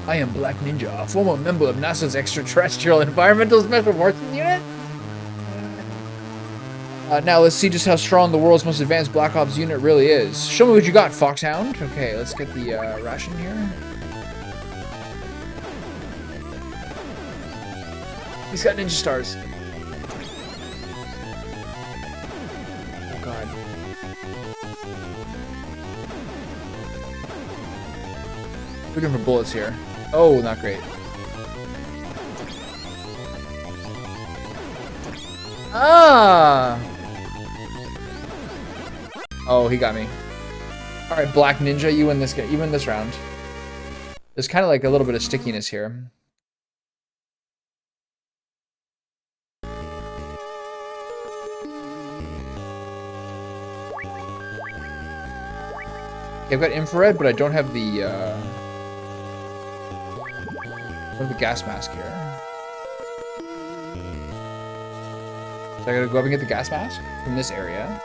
I am Black Ninja, a former member of NASA's Extraterrestrial Environmental Special Forces Unit. Now let's see just how strong the world's most advanced Black Ops unit really is. Show me what you got, Foxhound. Okay, let's get the ration here. He's got ninja stars. Oh god. Looking for bullets here. Oh, not great. Ah! Oh, he got me. All right, Black Ninja, you win this game. You win this round. There's kind of like a little bit of stickiness here. I've got infrared, but I don't have the gas mask here. So I gotta go up and get the gas mask from this area.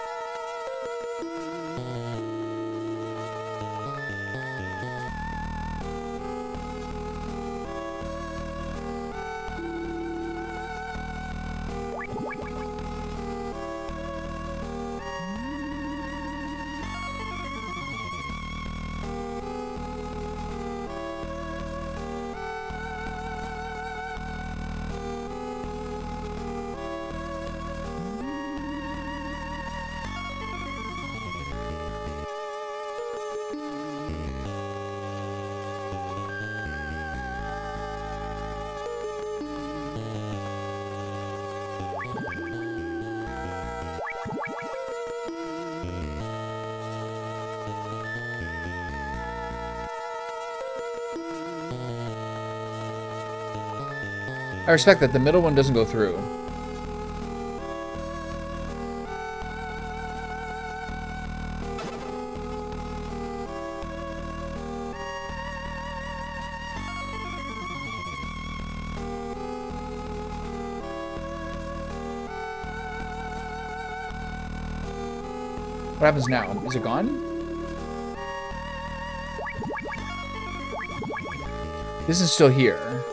I respect that the middle one doesn't go through. What happens now? Is it gone? This is still here.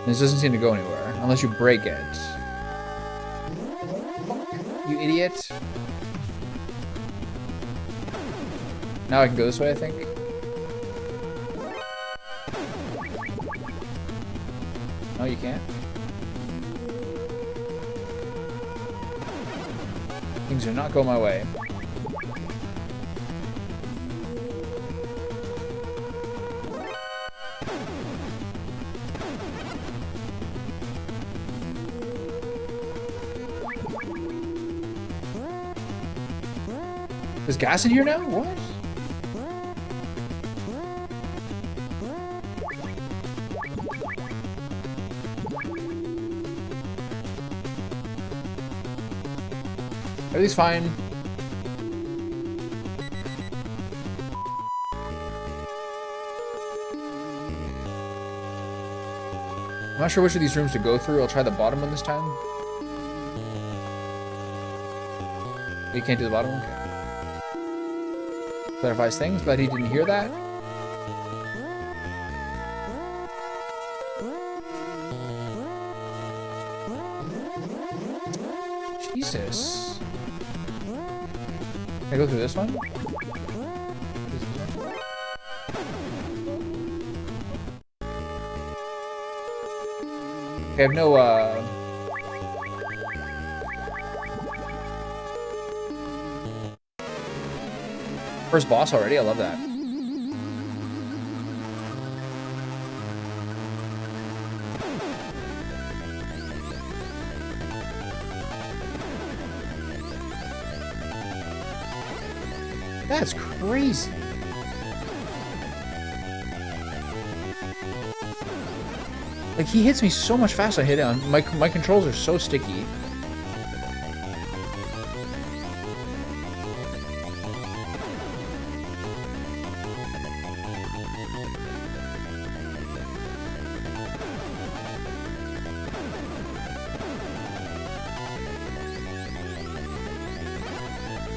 This doesn't seem to go anywhere, unless you break it. You idiot. Now I can go this way, I think. No, you can't. Things are not going my way. There's gas in here now? What? Everything's fine. I'm not sure which of these rooms to go through. I'll try the bottom one this time. You can't do the bottom one? Okay. Clarifies things, but he didn't hear that. Jesus. Can I go through this one? Okay, I have no, first boss already? I love that. That's crazy. Like, he hits me so much faster. I hit him. My controls are so sticky.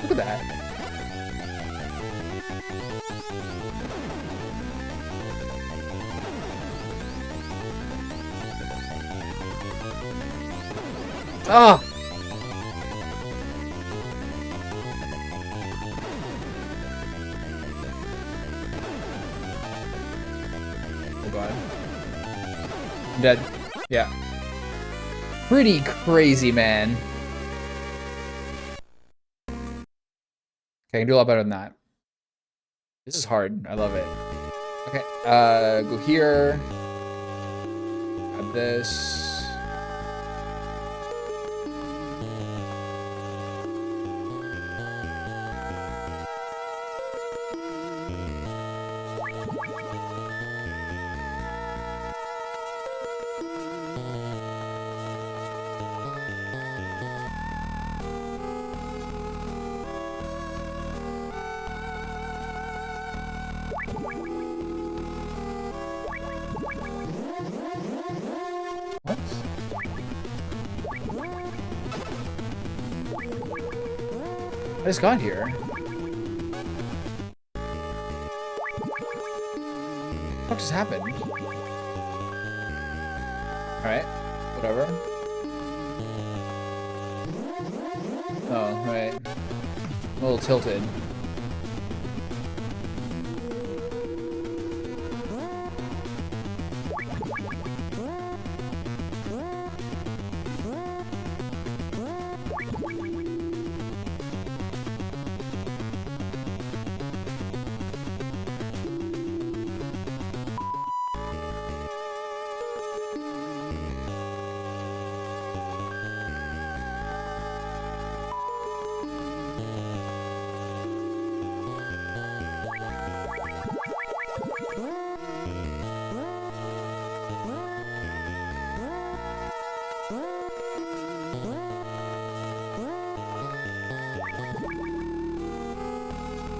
Look at that. Ah! dead. Yeah. Pretty crazy, man. Okay, I can do a lot better than that. This is hard. I love it. Okay, go here. Grab this. What? I just got here. What just happened? Alright, whatever. Oh, right. I'm a little tilted.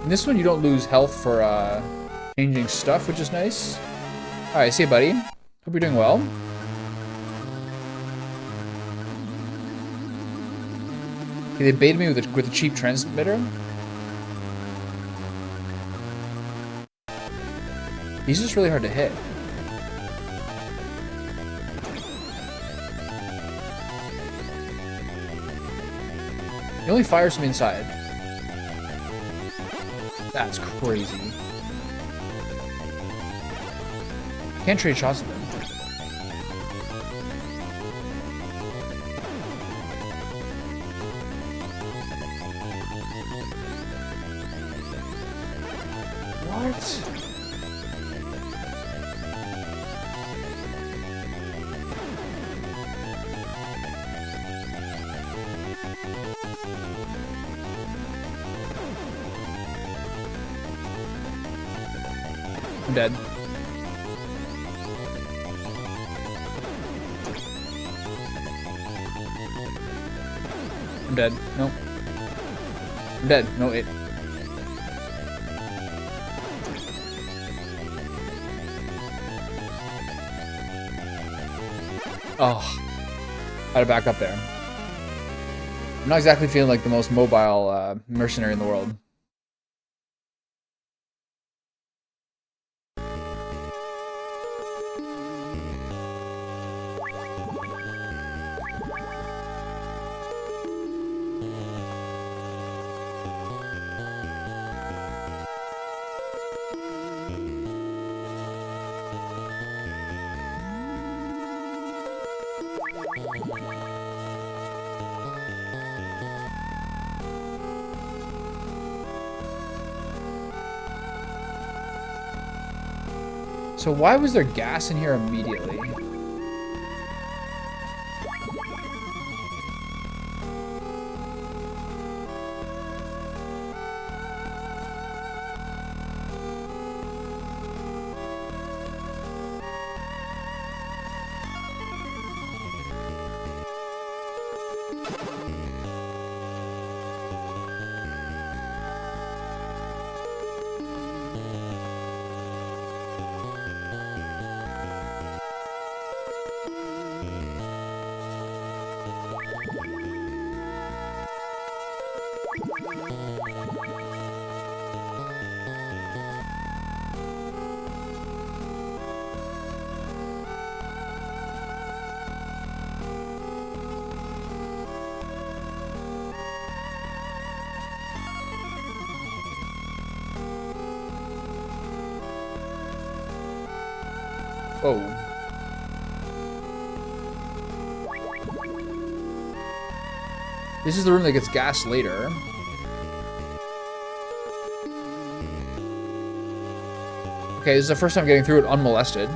In this one, you don't lose health for changing stuff, which is nice. Alright, see you, buddy. Hope you're doing well. Okay, they baited me with a cheap transmitter. He's just really hard to hit. He only fires from inside. That's crazy. Can't trade shots with him. What? I'm dead. I'm dead. Nope. I'm dead. No, it. Oh. How to back up there. I'm not exactly feeling like the most mobile mercenary in the world. So why was there gas in here immediately? Oh. This is the room that gets gassed later. Okay, this is the first time getting through it unmolested.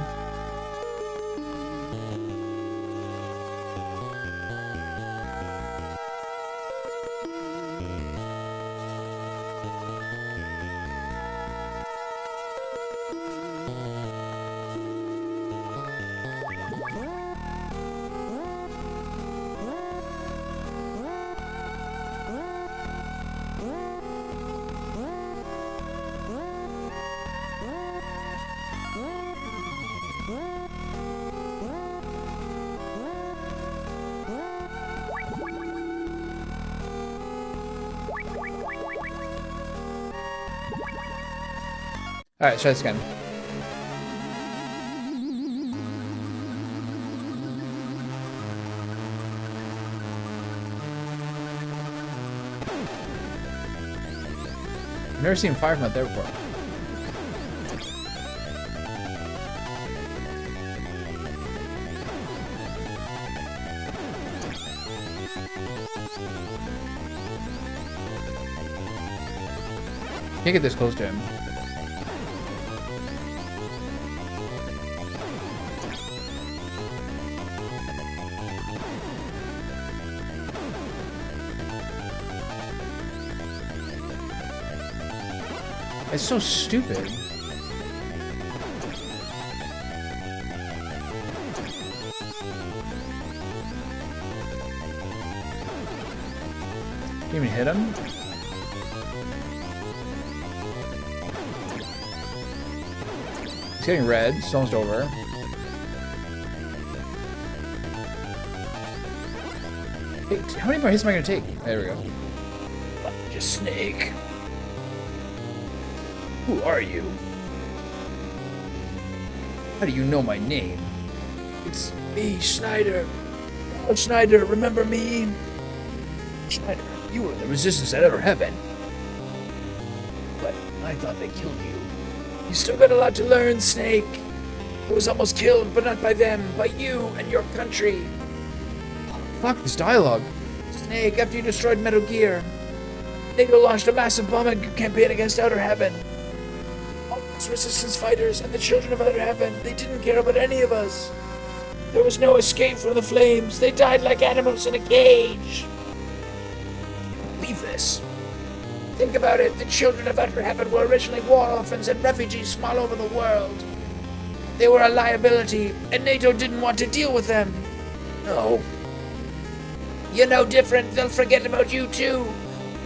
Alright, try this again. I've never seen fire from out there before. Can't get this close to him. It's so stupid. Didn't even hit him. He's getting red. It's almost over. Hey, how many more hits am I gonna take? There we go. Just snake. Who are you? How do you know my name? It's me, Schneider. Oh, Schneider, remember me? Schneider, you were the resistance at Outer Heaven. But I thought they killed you. You still got a lot to learn, Snake. I was almost killed, but not by them, by you and your country. Oh, fuck this dialogue. Snake, after you destroyed Metal Gear, NATO launched a massive bombing campaign against Outer Heaven. Resistance fighters and the children of Outer Heaven, they didn't care about any of us. There was no escape from the flames. They died like animals in a cage. Believe this. Think about it. The children of Outer Heaven were originally war orphans and refugees from all over the world. They were a liability, and NATO didn't want to deal with them. No. You're no different. They'll forget about you too.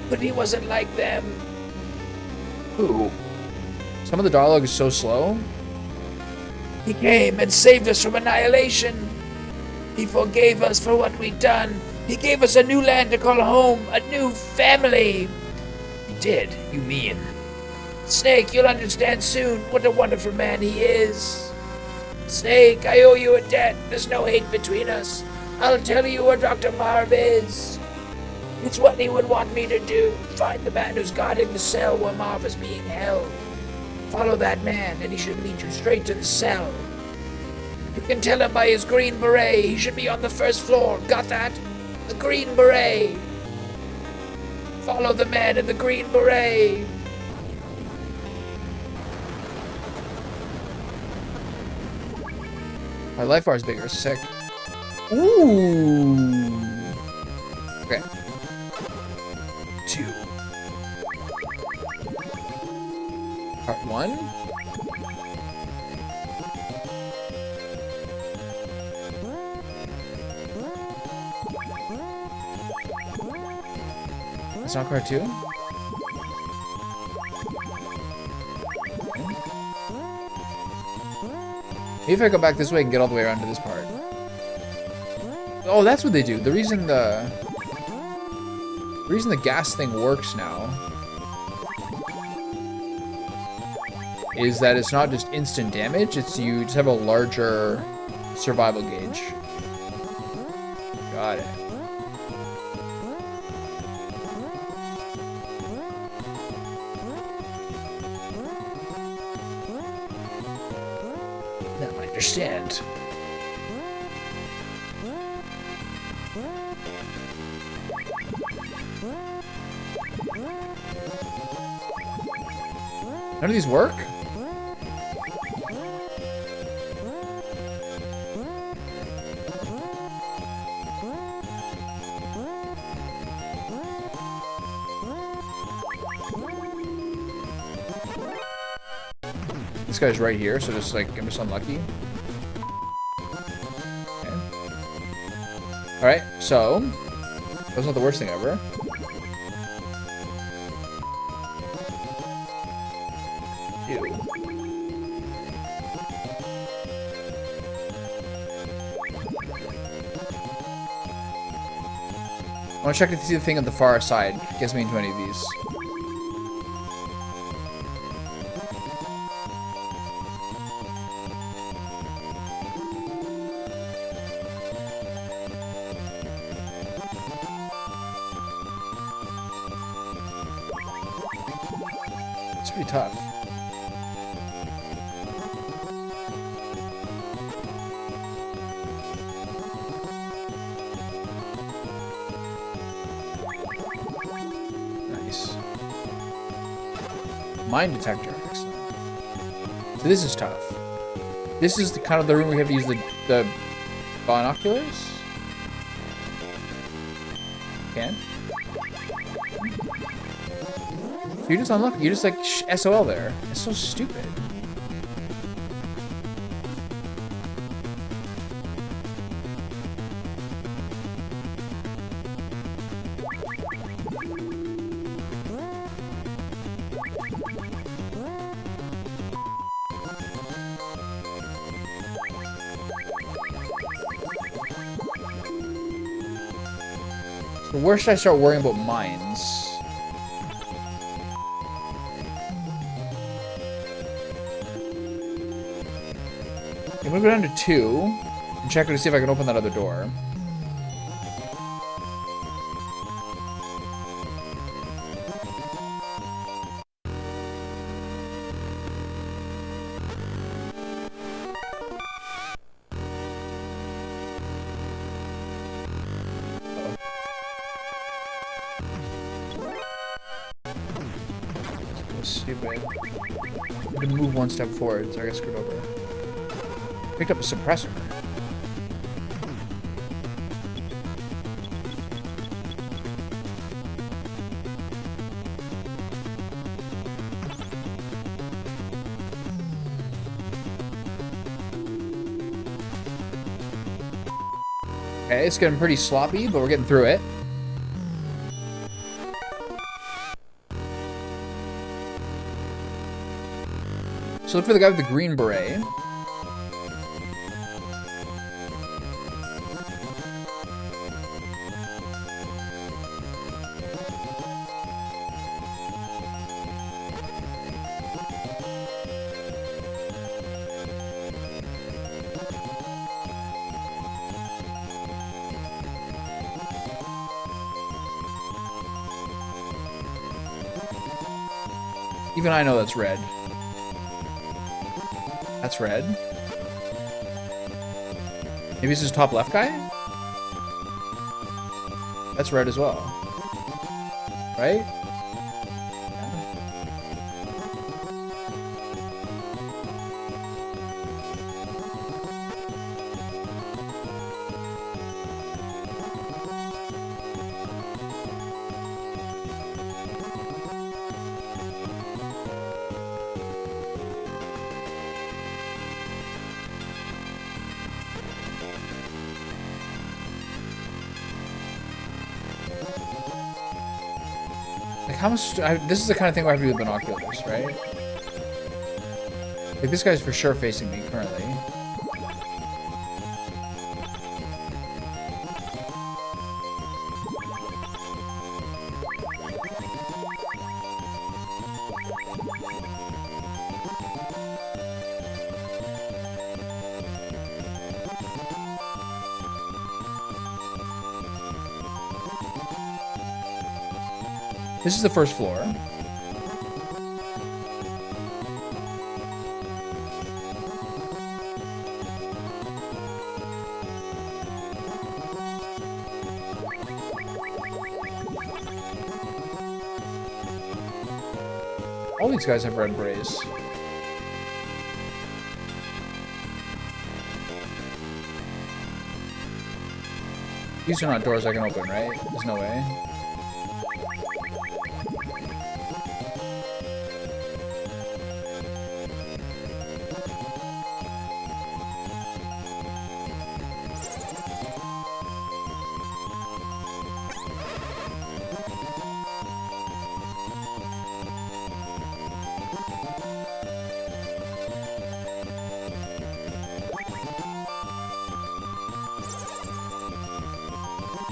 But he wasn't like them. Who? Some of the dialogue is so slow. He came and saved us from annihilation. He forgave us for what we'd done. He gave us a new land to call home, a new family. He did, you mean? Snake, you'll understand soon what a wonderful man he is. Snake, I owe you a debt. There's no hate between us. I'll tell you where Dr. Marv is. It's what he would want me to do. Find the man who's guarding the cell where Marv is being held. Follow that man, and he should lead you straight to the cell. You can tell him by his green beret. He should be on the first floor. Got that? The green beret. Follow the man in the green beret. My life bar is bigger. Sick. Ooh. Okay. 2. Part 1. It's not part 2? Maybe if I go back this way, I can get all the way around to this part. Oh, that's what they do. The reason the gas thing works now is that it's not just instant damage, it's you just have a larger survival gauge. Got it. Now I understand. None of these work? This guy's right here, so just like, I'm just unlucky. Okay. Alright, so that's not the worst thing ever. Ew. I want to check to see the thing on the far side. Gets me into any of these. It's pretty tough. Nice. Mine detector, excellent. So this is tough. This is the kind of the room we have to use the binoculars. Can? You're just unlucky. You're just like SOL there. It's so stupid. So where should I start worrying about mines? I'm gonna go down to 2 and check to see if I can open that other door. Stupid. I can move one step forward, so I got screwed over. Picked up a suppressor. Okay, it's getting pretty sloppy, but we're getting through it. So look for the guy with the green beret. Even I know that's red. That's red. Maybe this is top left guy? That's red as well. Right? Like how much? This is the kind of thing where I have to do with binoculars, right? Like this guy's for sure facing me currently. This is the first floor. All these guys have red berets. These are not doors I can open, right? There's no way.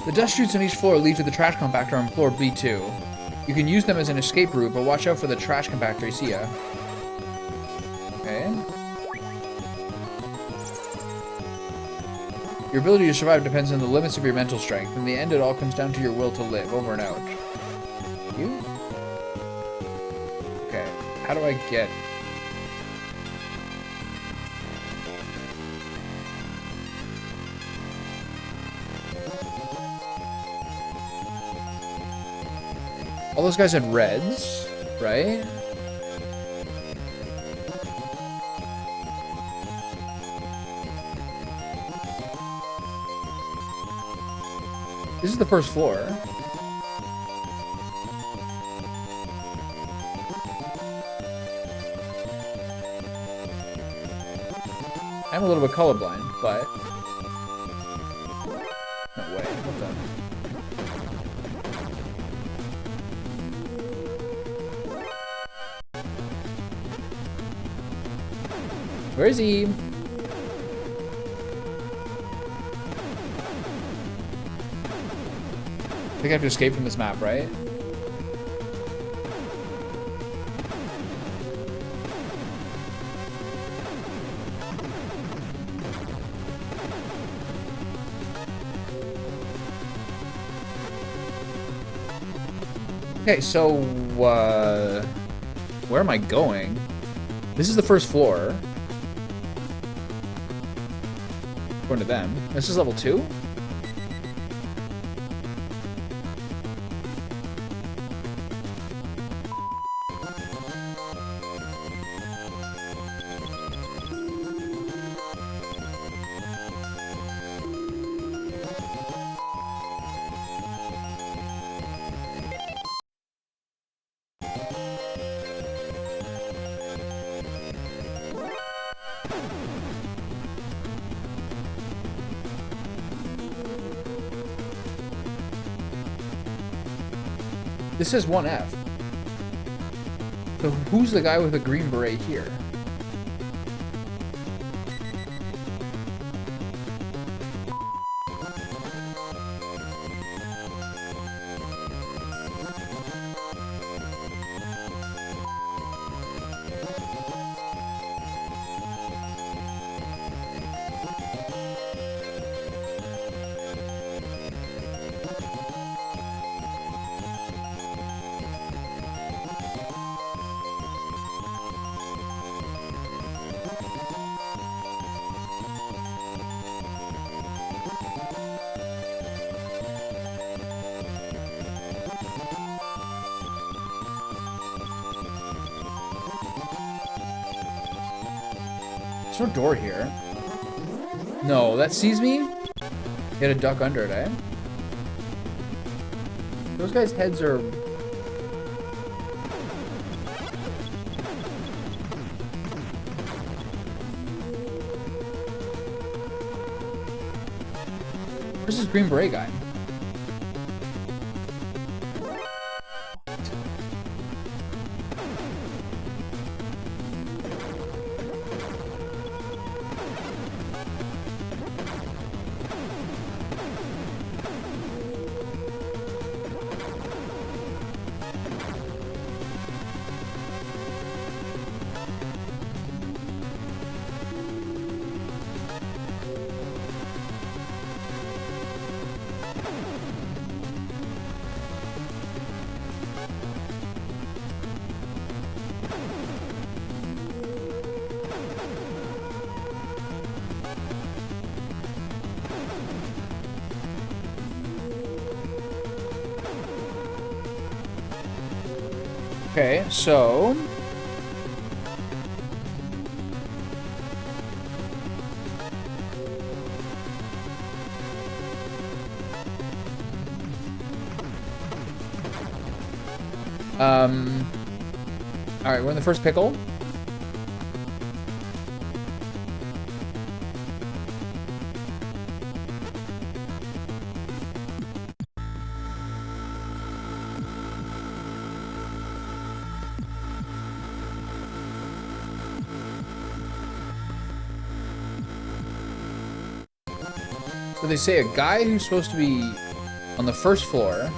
The dust chutes on each floor lead to the trash compactor on floor B2. You can use them as an escape route, but watch out for the trash compactor. See ya. Okay. Your ability to survive depends on the limits of your mental strength. In the end, it all comes down to your will to live. Over and out. You? Okay. How do I get... All those guys had reds, right? This is the first floor. I'm a little bit colorblind, but... No way. What the... Where is he? I think I have to escape from this map, right? Okay, so, where am I going? This is the first floor. According to them. This is level 2? This says 1F. So who's the guy with the green beret here? There's no door here. No, that sees me? You had to duck under it, eh? Those guys' heads are... Where's this green beret guy? Okay, so Alright, we're in the first pickle. So they say a guy who's supposed to be on the first floor,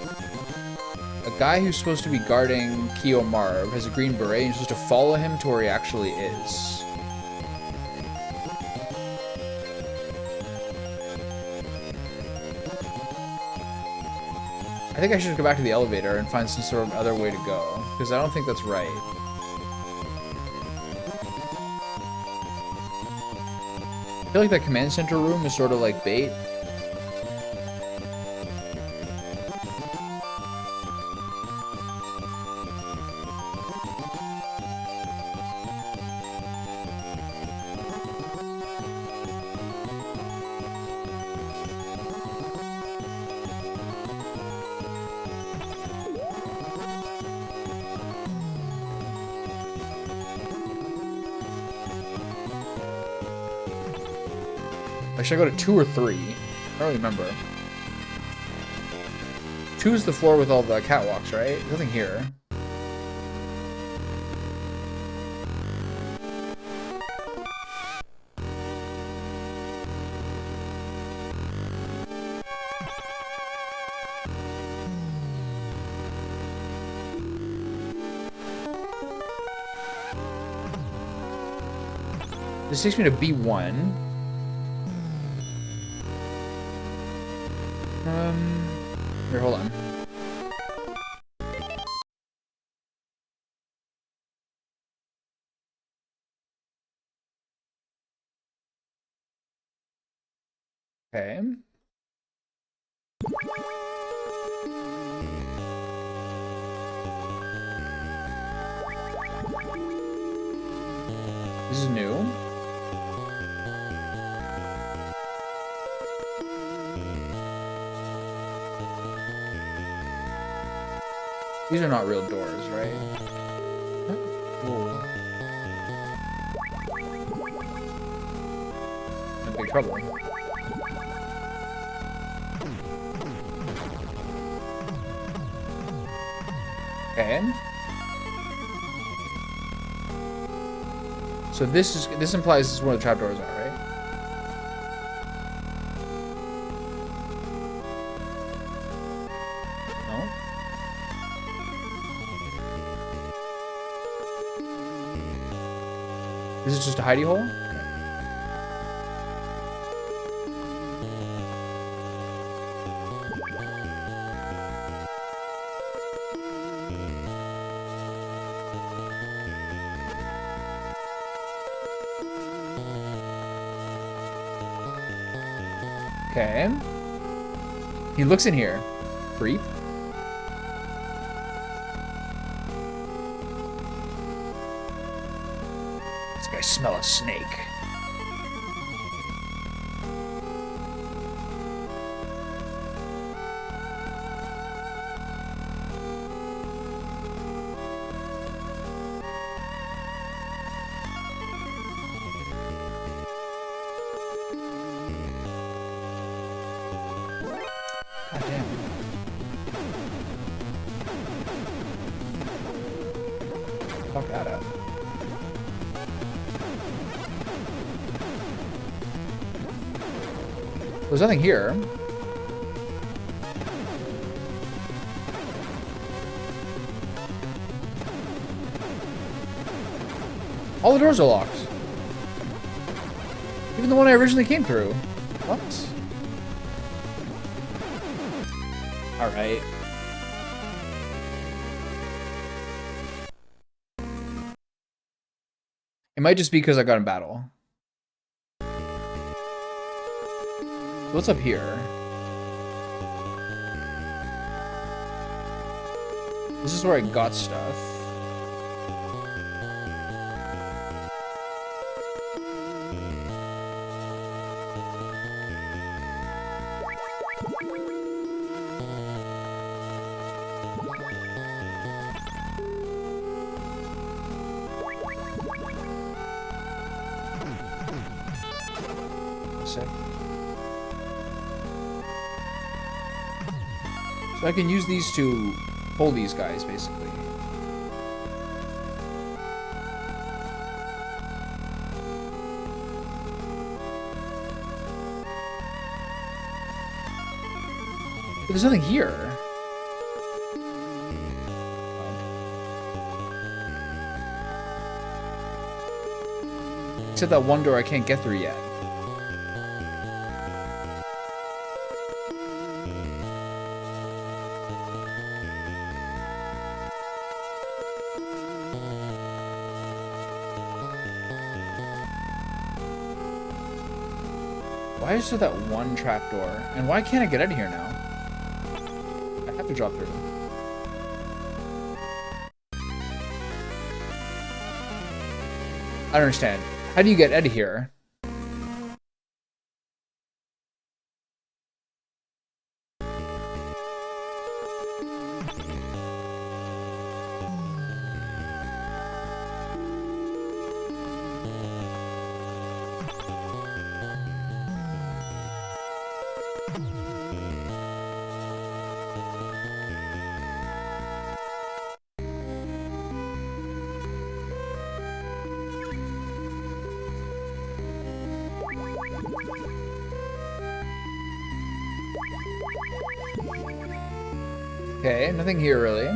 a guy who's supposed to be guarding Keo Marv has a green beret and you're supposed to follow him to where he actually is. I think I should go back to the elevator and find some sort of other way to go, because I don't think that's right. I feel like that command center room is sort of like bait. Should I go to 2 or 3? I don't remember. 2 is the floor with all the catwalks, right? There's nothing here. This takes me to B1. Here, hold on. Okay. This is new. These are not real doors, right? Whoa. In big trouble. Okay. So this implies this is where the trapdoors are, right? This is just a hidey hole? Okay. He looks in here. Creep. I smell a snake. God damn. Fuck that up. There's nothing here. All the doors are locked. Even the one I originally came through. What? Alright. It might just be because I got in battle. What's up here? This is where I got stuff. sick. So I can use these to pull these guys, basically. But there's nothing here. Except that one door I can't get through yet. Why is there that one trapdoor? And why can't I get out of here now? I have to drop through. I don't understand. How do you get out of here? Okay, nothing here really.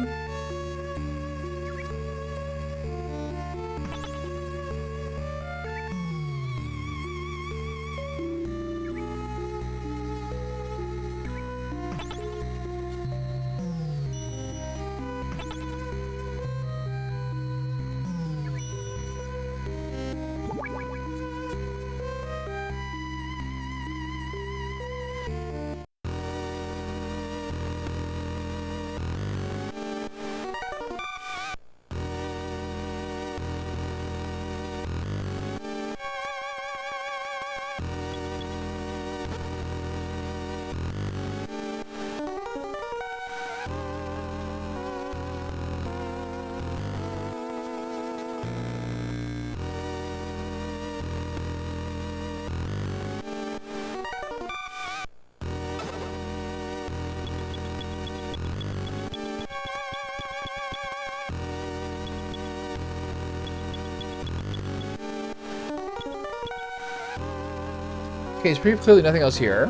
Okay, it's pretty clearly nothing else here.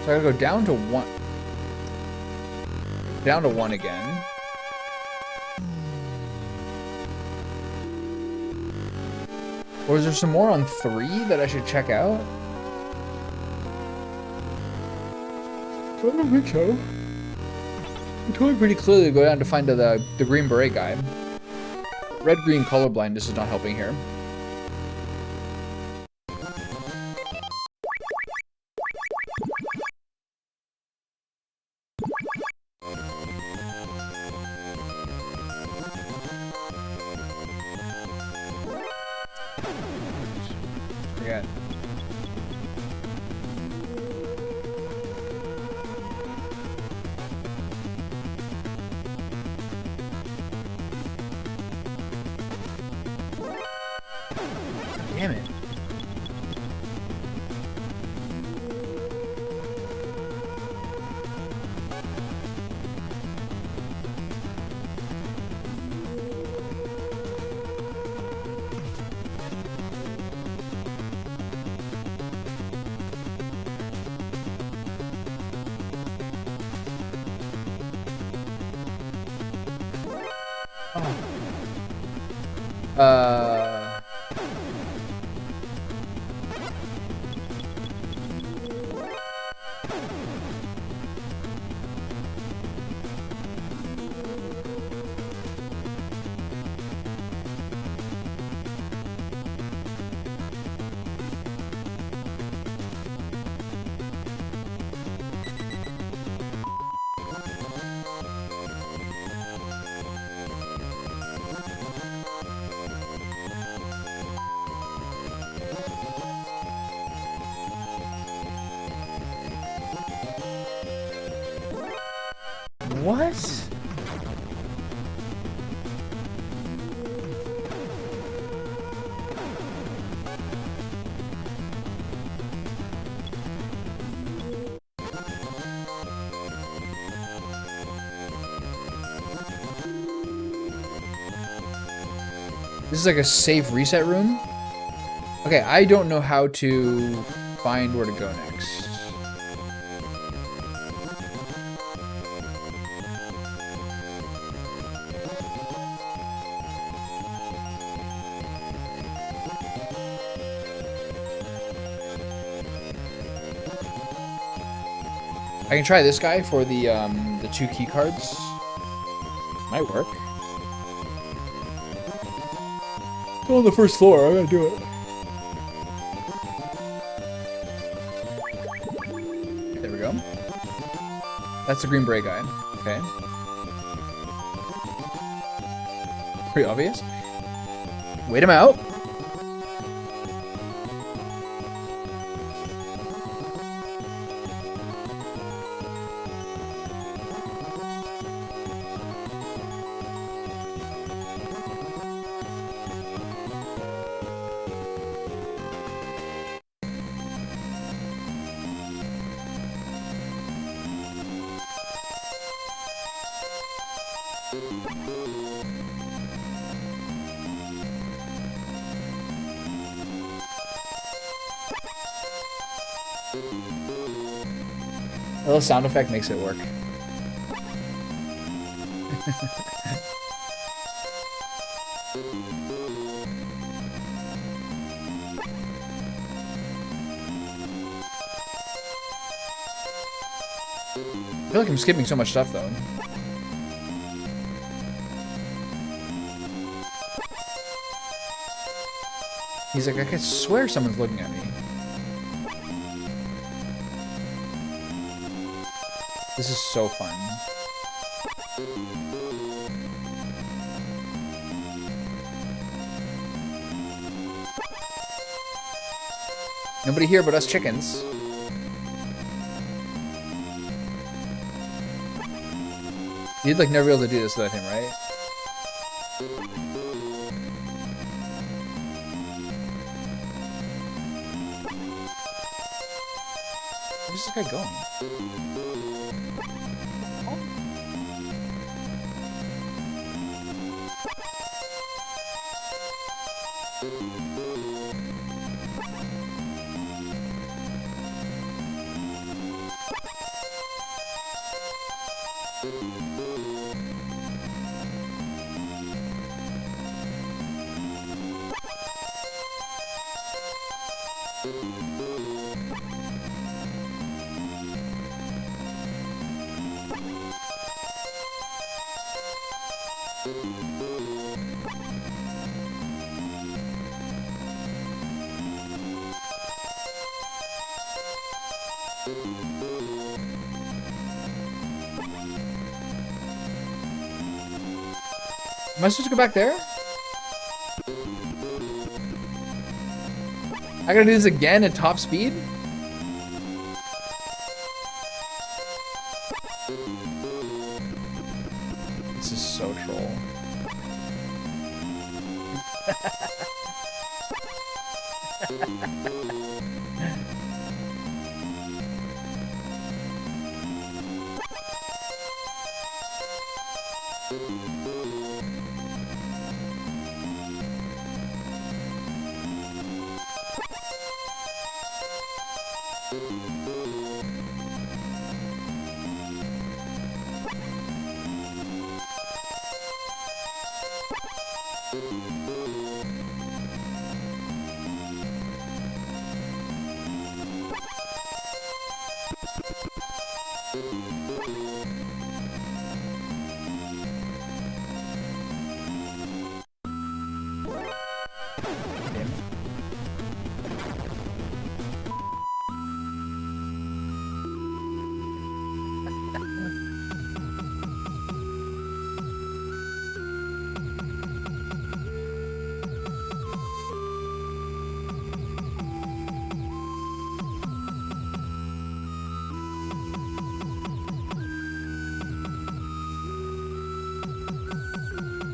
So I gotta go down to one. Down to one again. Or is there some more on 3 that I should check out? I don't think so. I'm totally pretty clearly go down to find the Green Beret guy. Red-green colorblindness is not helping here. Forget. Damn it. What? This is like a safe reset room. Okay, I don't know how to find where to go next. I can try this guy for the 2 key cards. Might work. Still on the first floor. I gotta do it. There we go. That's the green beret guy. Okay. Pretty obvious. Wait him out. A little sound effect makes it work. I feel like I'm skipping so much stuff though. He's like, I could swear someone's looking at me. This is so fun. Nobody here but us chickens. You'd like never be able to do this without him, right? Where's this guy going? Am I supposed to go back there? I gotta do this again at top speed? This is so troll.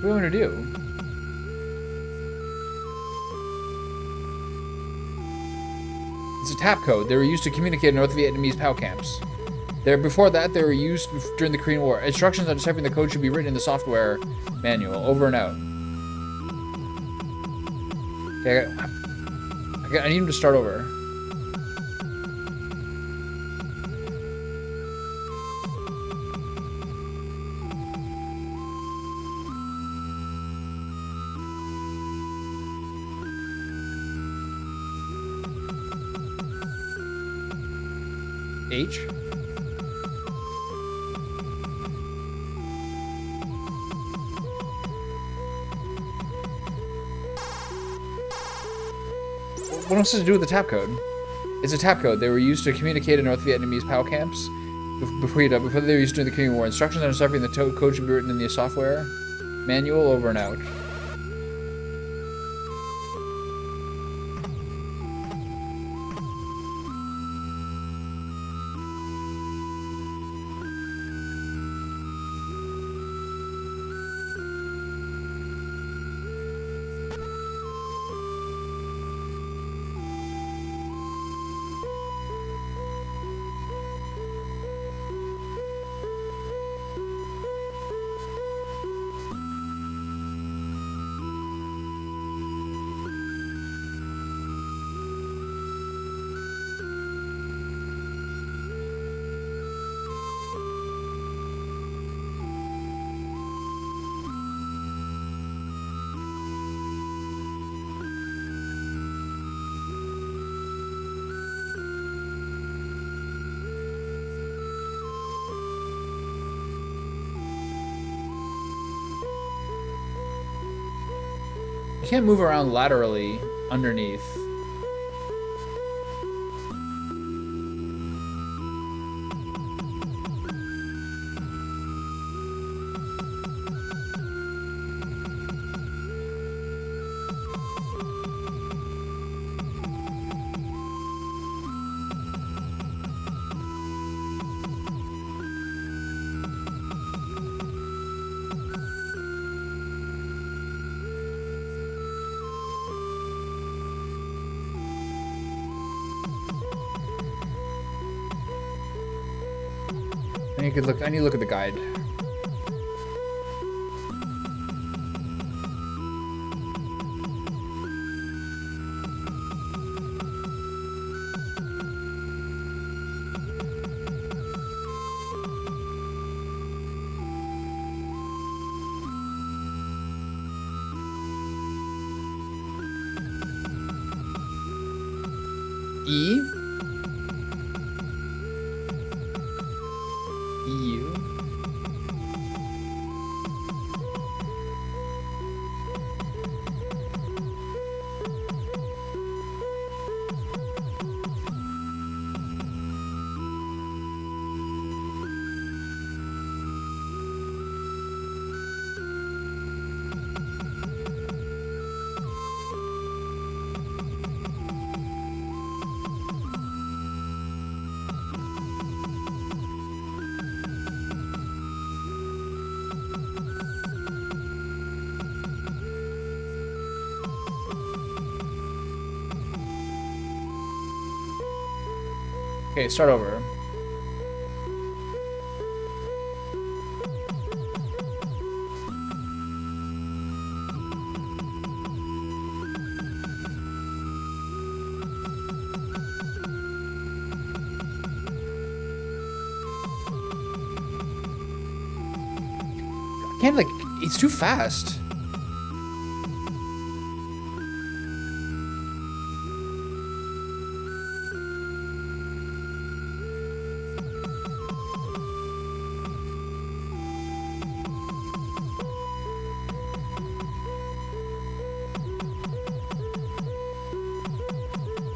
What do you want to do? It's a tap code. They were used to communicate in North Vietnamese POW camps. Before that, they were used during the Korean War. Instructions on deciphering the code should be written in the software manual. Over and out. Okay, I need him to start over. H. What am I supposed to do with the tap code? It's a tap code. They were used to communicate in North Vietnamese POW camps before they were used during the Korean War. Instructions on deciphering the code should be written in the software manual. Over and out. You can't move around laterally underneath. I need to look at the guide. E. EU. Okay, start over. I can't, like, it's too fast.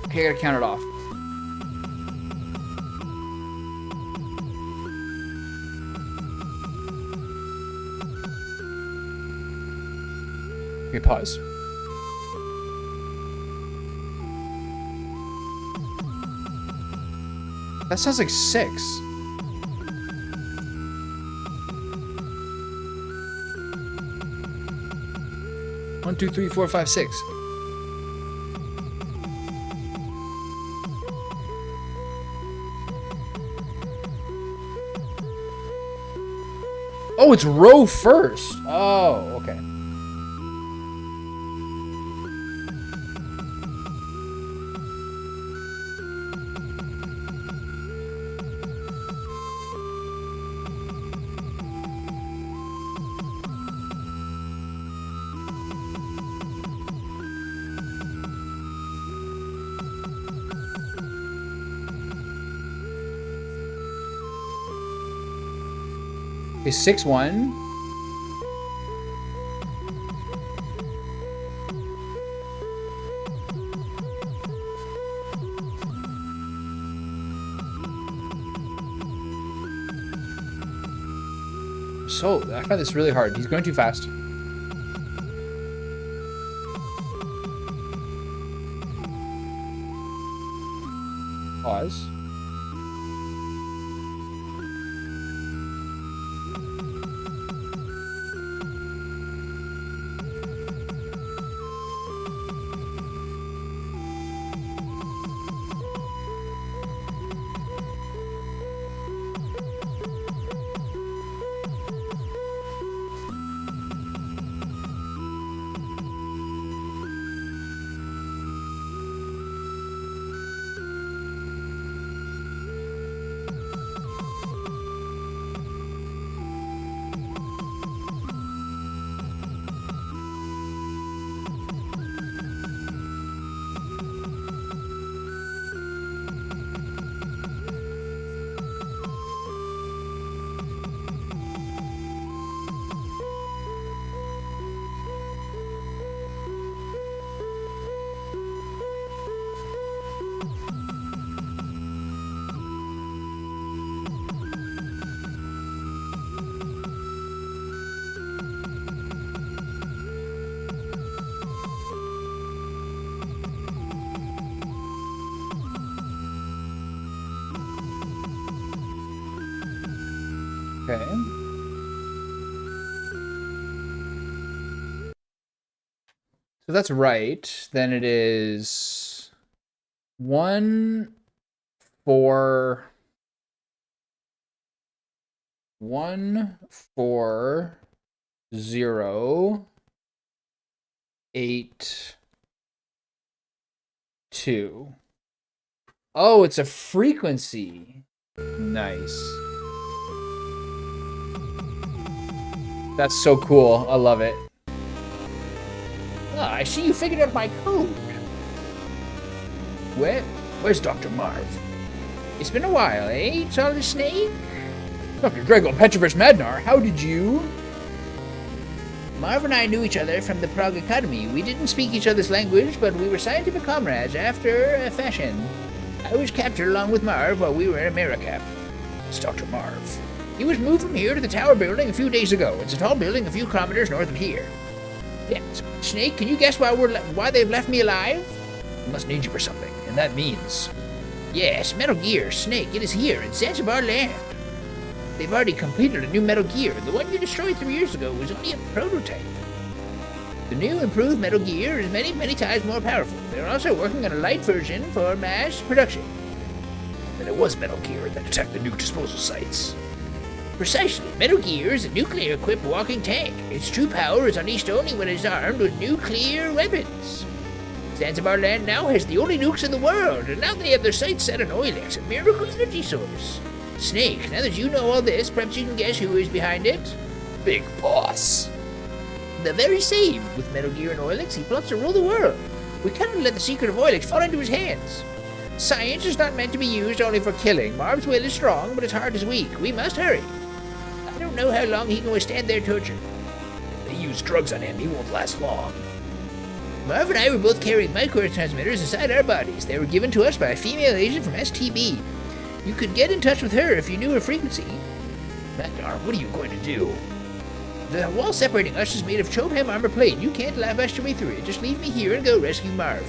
Okay, I gotta count it off. Okay, pause. That sounds like 6. One, two, three, four, five, 6. Oh, it's row first. Oh, okay. Okay, 6-1. So, I find this really hard. He's going too fast. Pause. Okay. So that's right. Then it is 1, 4, 1, 4, 0, 8, 2. Oh, it's a frequency. Nice. That's so cool. I love it. Ah, I see you figured out my code. Where's Dr. Marv? It's been a while, eh, Solid Snake? Dr. Drago Petrovich Madnar, how did you? Marv and I knew each other from the Prague Academy. We didn't speak each other's language, but we were scientific comrades after a fashion. I was captured along with Marv while we were in America. It's Dr. Marv. He was moved from here to the Tower Building a few days ago. It's a tall building a few kilometers north of here. Yes. Snake, can you guess why they've left me alive? They must need you for something, and that means... Yes, Metal Gear, Snake, it is here in Zanzibar land. They've already completed a new Metal Gear. The one you destroyed 3 years ago was only a prototype. The new improved Metal Gear is many, many times more powerful. They're also working on a light version for mass production. Then it was Metal Gear that attacked the nuke disposal sites. Precisely. Metal Gear is a nuclear-equipped walking tank. Its true power is unleashed only when it is armed with nuclear weapons. Zanzibar land now has the only nukes in the world, and now they have their sights set on Oilex, a miracle energy source. Snake, now that you know all this, perhaps you can guess who is behind it? Big Boss. The very same. With Metal Gear and Oilex, he plots to rule the world. We cannot let the secret of Oilex fall into his hands. Science is not meant to be used only for killing. Marv's will is strong, but his heart is weak. We must hurry. I don't know how long he can withstand their torture. If they use drugs on him, he won't last long. Marv and I were both carrying microtransmitters inside our bodies. They were given to us by a female agent from STB. You could get in touch with her if you knew her frequency. Madnar, what are you going to do? The wall separating us is made of Chobham armor plate. You can't lavash your way through it. Just leave me here and go rescue Marv.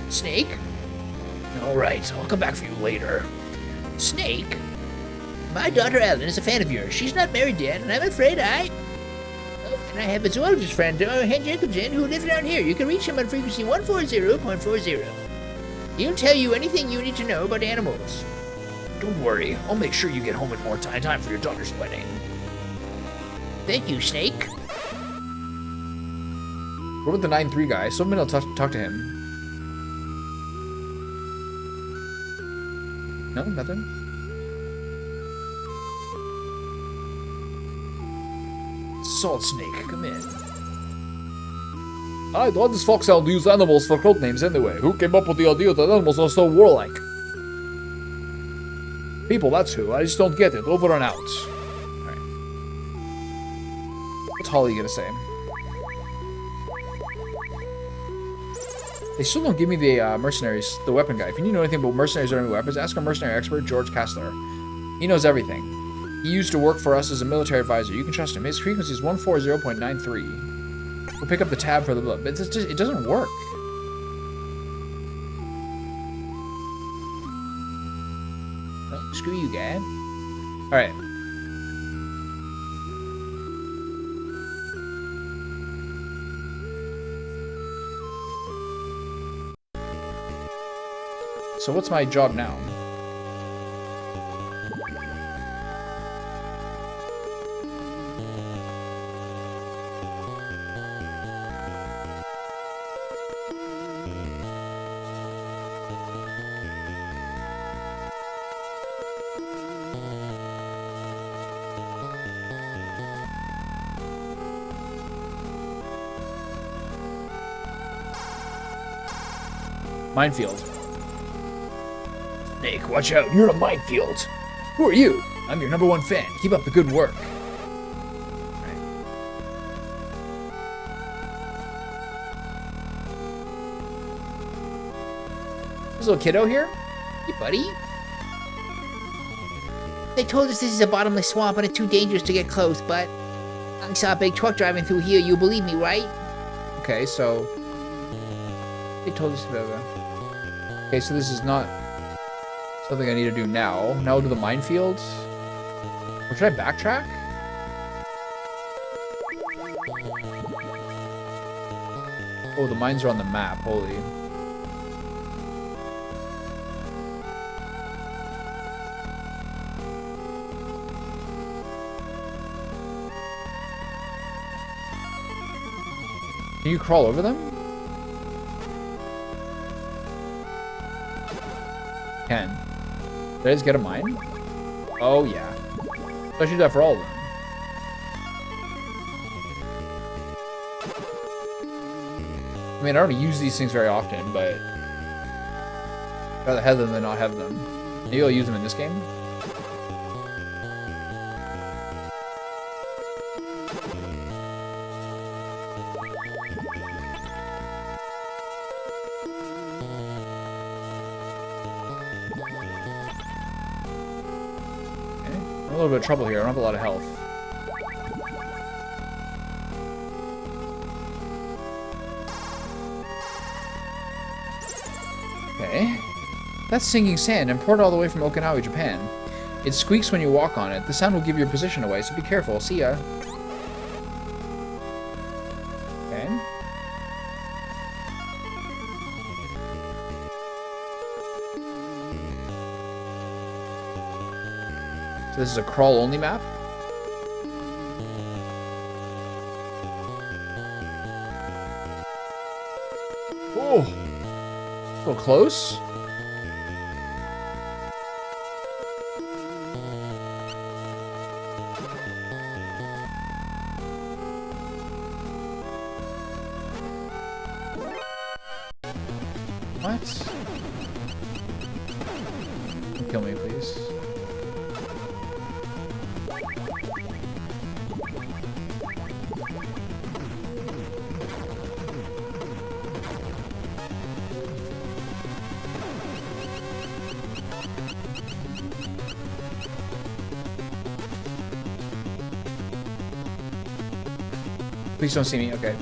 Snake? Alright, I'll come back for you later. Snake? My daughter Ellen is a fan of yours. She's not married yet, and I'm afraid I... Oh, and I have a zoologist friend, Hen Jacobson, who lives around here. You can reach him on frequency 140.40. He'll tell you anything you need to know about animals. Don't worry, I'll make sure you get home in more time for your daughter's wedding. Thank you, Snake. What about the 9-3 guy? Someone will talk to him. No, nothing? Salt Snake, come in. I thought this foxhound used animals for code names anyway. Who came up with the idea that animals are so warlike? People, that's who. I just don't get it. Over and out. Alright. What's Holly gonna say? They still don't give me the mercenaries, the weapon guy. If you know anything about mercenaries or enemy weapons, ask our mercenary expert, George Kastler. He knows everything. He used to work for us as a military advisor. You can trust him. His frequency is 140.93. We'll pick up the tab for the blood. But it doesn't work. Well, screw you, guy. Alright. So what's my job now? Minefield. Snake, watch out. You're in a minefield. Who are you? I'm your #1 fan. Keep up the good work. This little kiddo here? Hey, buddy. They told us this is a bottomless swamp and it's too dangerous to get close, but I saw a big truck driving through here. You believe me, right? Okay, so they told us about that. Okay, so this is not something I need to do now. Now to the minefields? Or should I backtrack? Oh, the mines are on the map. Holy. Can you crawl over them? Can. Did I just get a mine? Oh, yeah. So I should do that for all of them. I mean, I don't use these things very often, but I'd rather have them than not have them. Maybe I'll use them in this game. A little bit of trouble here. I don't have a lot of health. Okay. That's sinking sand, imported all the way from Okinawa, Japan. It squeaks when you walk on it. The sound will give your position away, so be careful. See ya. Okay. So this is a crawl-only map? Oh! It's a little close. What? Don't kill me, please. Please don't see me. Okay.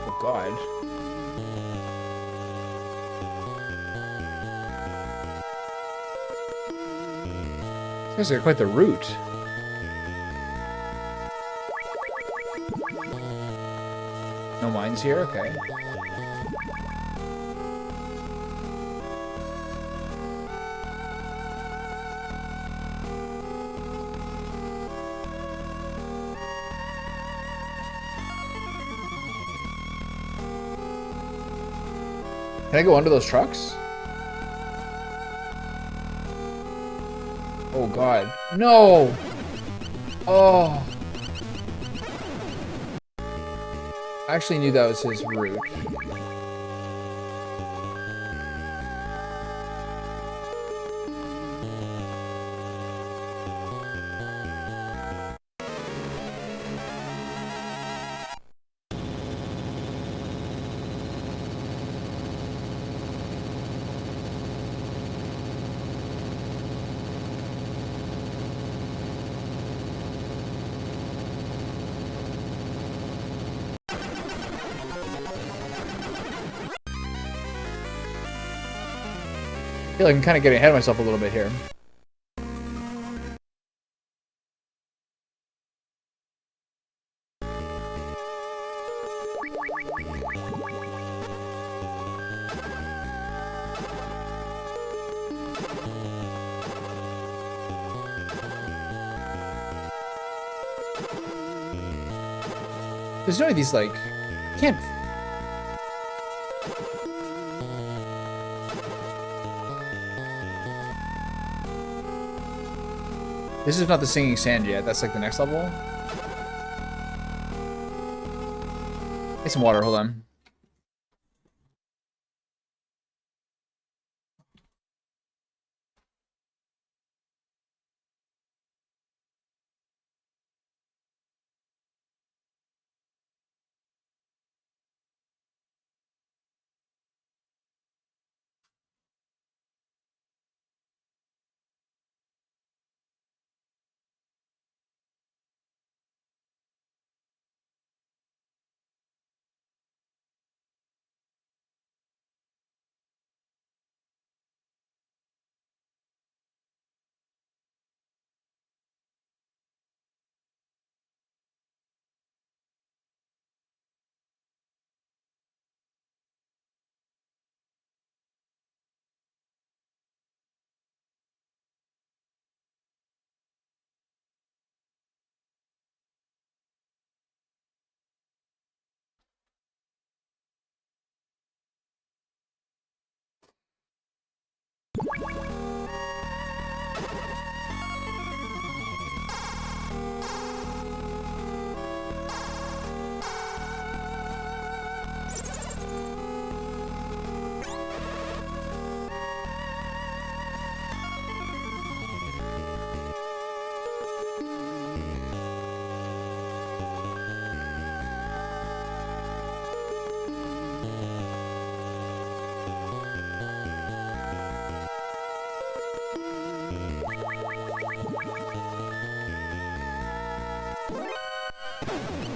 Oh, God. These guys are quite the route. No mines here? Okay. Can I go under those trucks? Oh, God. No! Oh. I actually knew that was his route. I feel like I'm kind of getting ahead of myself a little bit here. There's no of these, like, can't. This is not the singing sand yet. That's like the next level. Get some water. Hold on.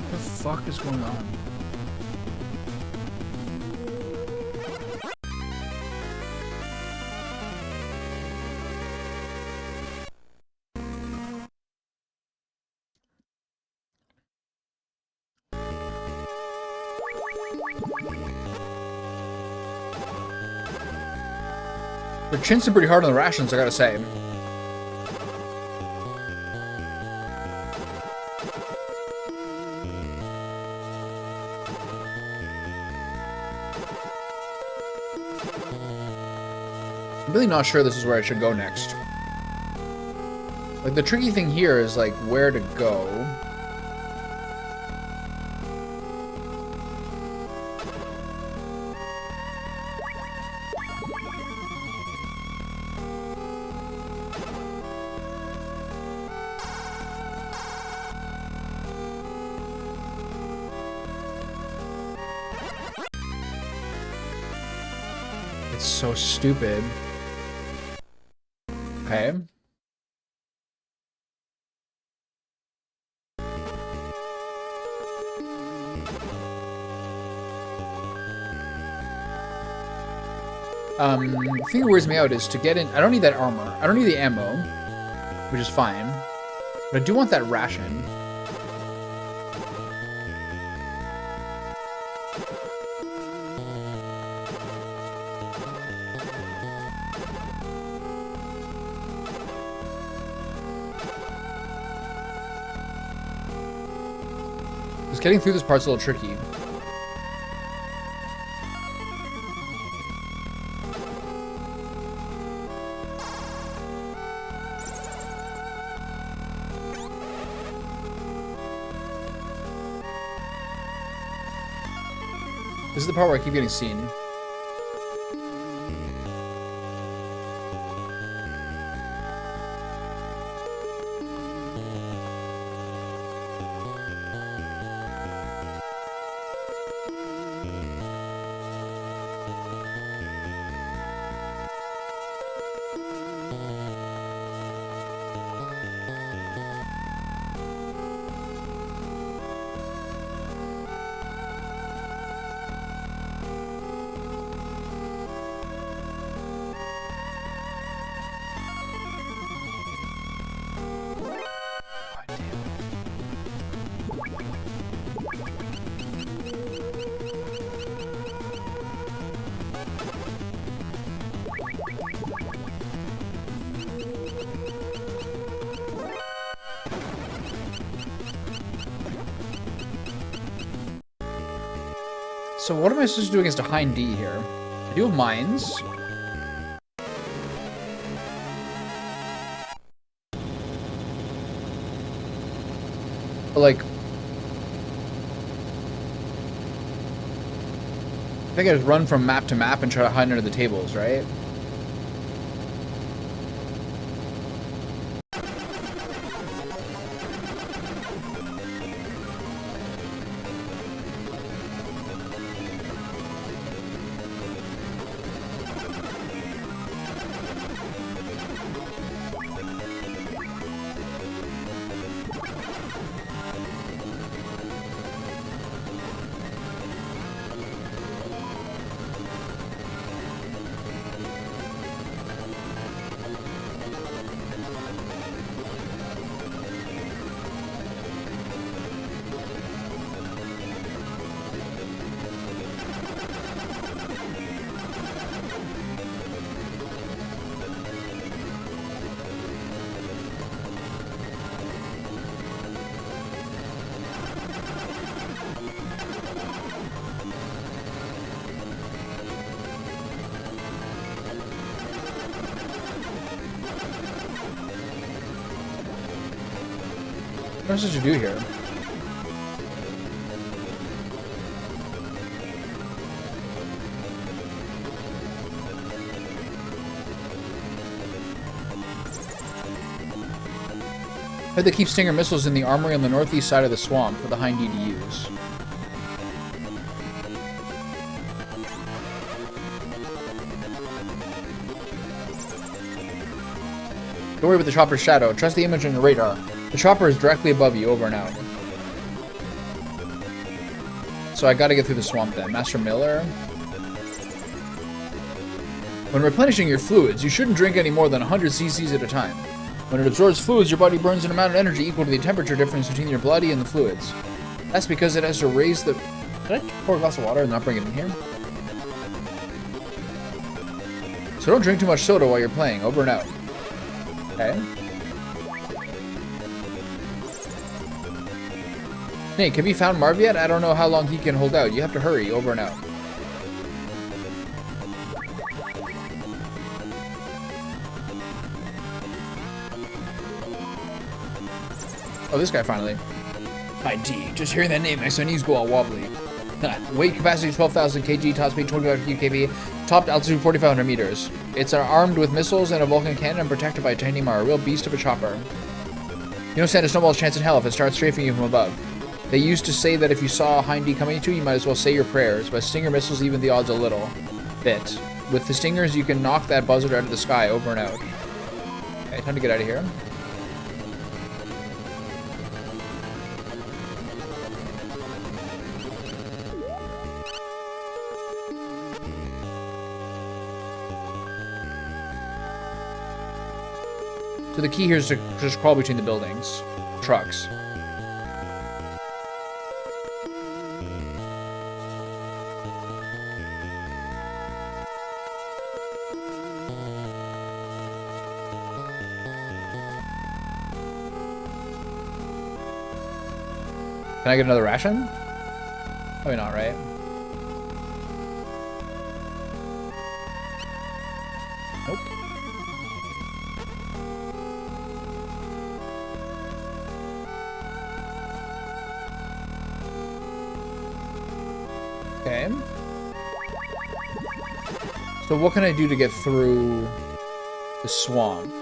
What the fuck is going on? They're chintzing pretty hard on the rations, I gotta say. I'm really not sure this is where I should go next. Like, the tricky thing here is, like, where to go. It's so stupid. Okay. The thing that wears me out is to get in. I don't need that armor. I don't need the ammo, which is fine. But I do want that ration. Because getting through this part's a little tricky. This is the part where I keep getting seen. So what am I supposed to do against a Hind D here? I do have mines. But like, I think I just run from map to map and try to hide under the tables, right? What am I supposed to do here? I had to keep Stinger missiles in the armory on the northeast side of the swamp for the Hind D to use. Don't worry about the chopper's shadow. Trust the image on your radar. The chopper is directly above you, over and out. So I gotta get through the swamp then. Master Miller. When replenishing your fluids, you shouldn't drink any more than 100 cc's at a time. When it absorbs fluids, your body burns an amount of energy equal to the temperature difference between your blood and the fluids. That's because it has to raise the... Did I pour a glass of water and not bring it in here? So don't drink too much soda while you're playing, over and out. Okay. Snake, have you found Marv yet? I don't know how long he can hold out. You have to hurry, over and out. Oh, this guy finally. Hi, D. Just hearing that name makes my knees go all wobbly. Weight capacity 12,000 kg, top speed 25 kph, top altitude 4,500 meters. It's armed with missiles and a Vulcan cannon and protected by a titanium armor. A real beast of a chopper. You don't stand a snowball's chance in hell if it starts strafing you from above. They used to say that if you saw a Hind D coming to you, you might as well say your prayers, but Stinger missiles even the odds a little bit. With the Stingers, you can knock that buzzard out of the sky, over and out. Okay, time to get out of here. So the key here is to just crawl between the buildings. Trucks. Can I get another ration? Probably not, right? Nope. Okay. So what can I do to get through the swamp?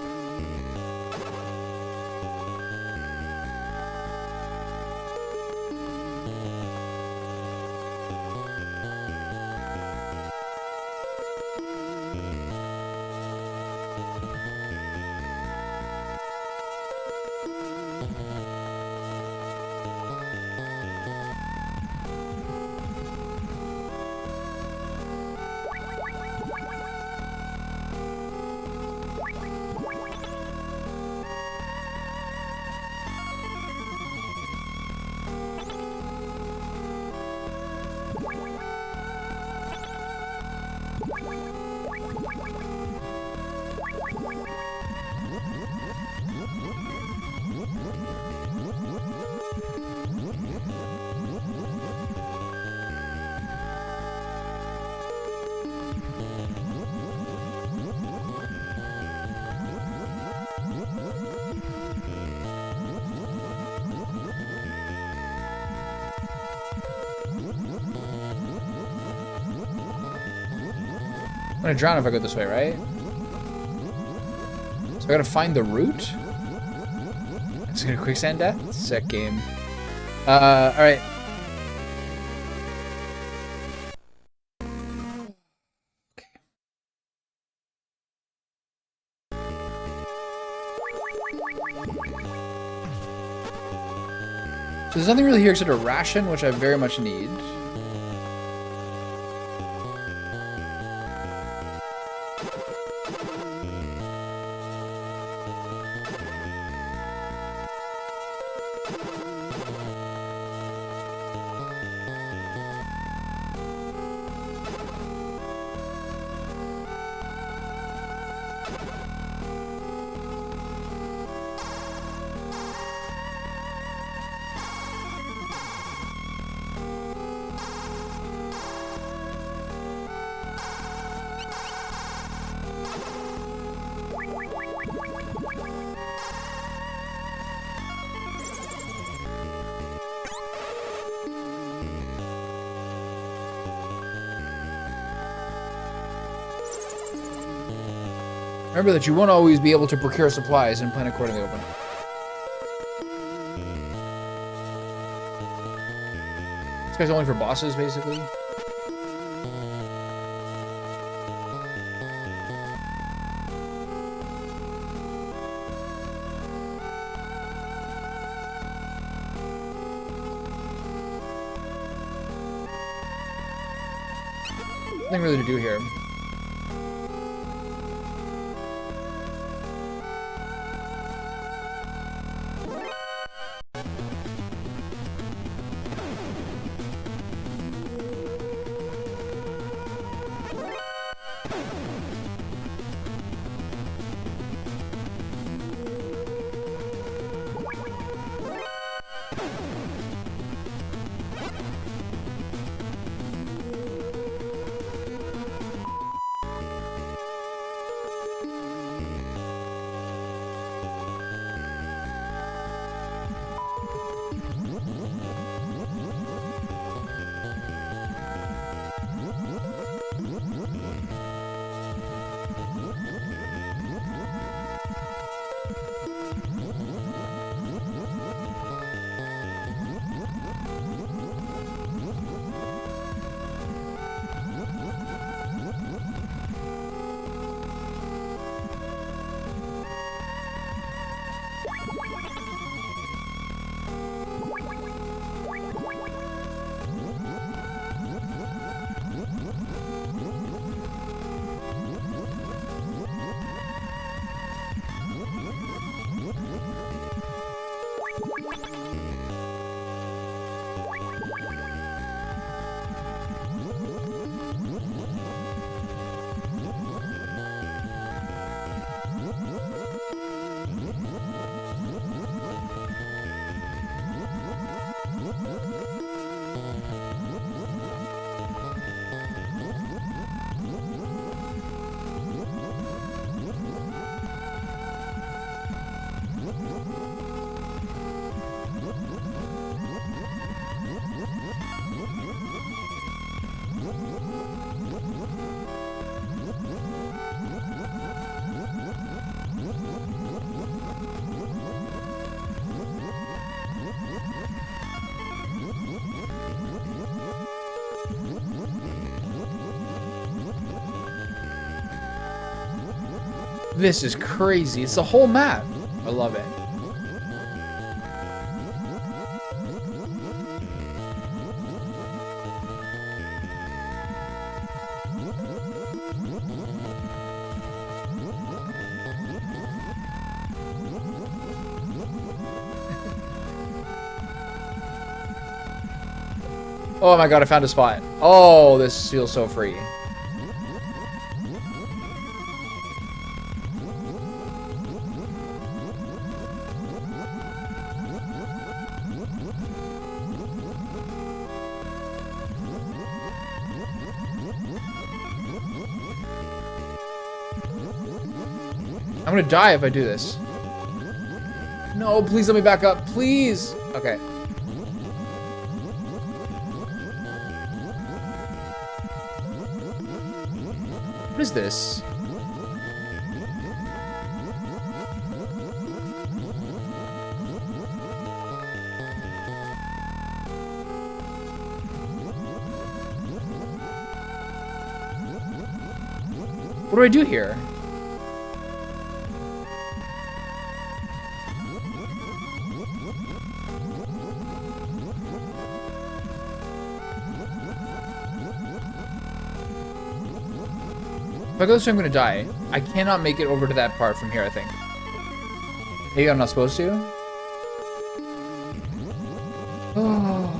I'm gonna drown if I go this way, right? So I gotta find the route? It's gonna quicksand death? Sick game. Alright. So there's nothing really here except a ration, which I very much need. Remember that you won't always be able to procure supplies in Planet Court in the open. This guy's only for bosses, basically. Nothing really to do here. This is crazy. It's the whole map. I love it. Oh my god, I found a spot. Oh, this feels so free. I'm gonna die if I do this. No, please let me back up, please. Okay. What is this? What do I do here? If I go this way, I'm gonna die. I cannot make it over to that part from here, I think. Maybe I'm not supposed to? Oh.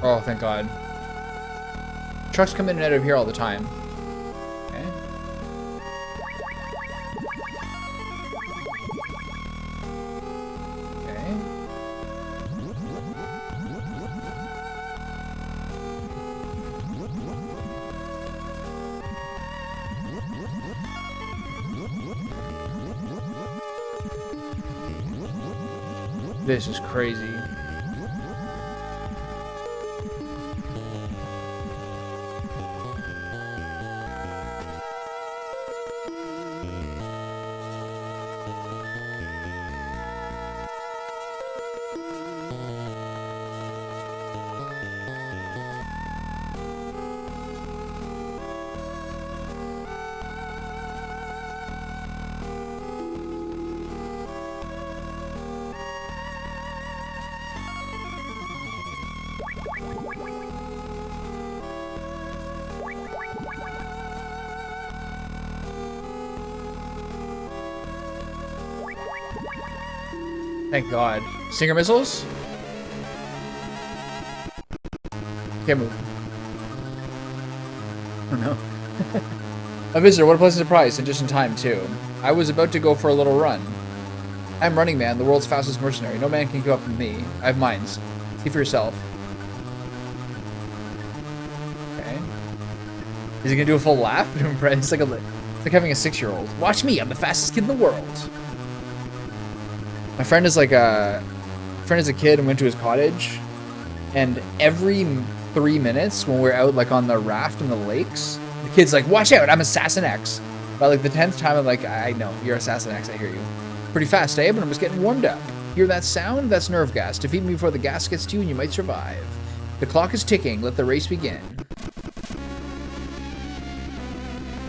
Oh, thank God. Trucks come in and out of here all the time. Okay. Okay. This is crazy. Thank God. Stinger missiles? Can't move. Oh no. A visitor, what a pleasant surprise, and just in time too. I was about to go for a little run. I'm Running Man, the world's fastest mercenary. No man can keep up with me. I have mines. See for yourself. Okay. Is he gonna do a full lap? It's like having a 6-year-old. Watch me, I'm the fastest kid in the world. My friend is like a kid and went to his cottage, and every 3 minutes when we're out like on the raft in the lakes, the kid's like, "Watch out, I'm Assassin X." But like the 10th time, I'm like, "I know you're Assassin X. I hear you. Pretty fast, eh? But I'm just getting warmed up. Hear that sound? That's nerve gas. Defeat me before the gas gets to you, and you might survive. The clock is ticking. Let the race begin."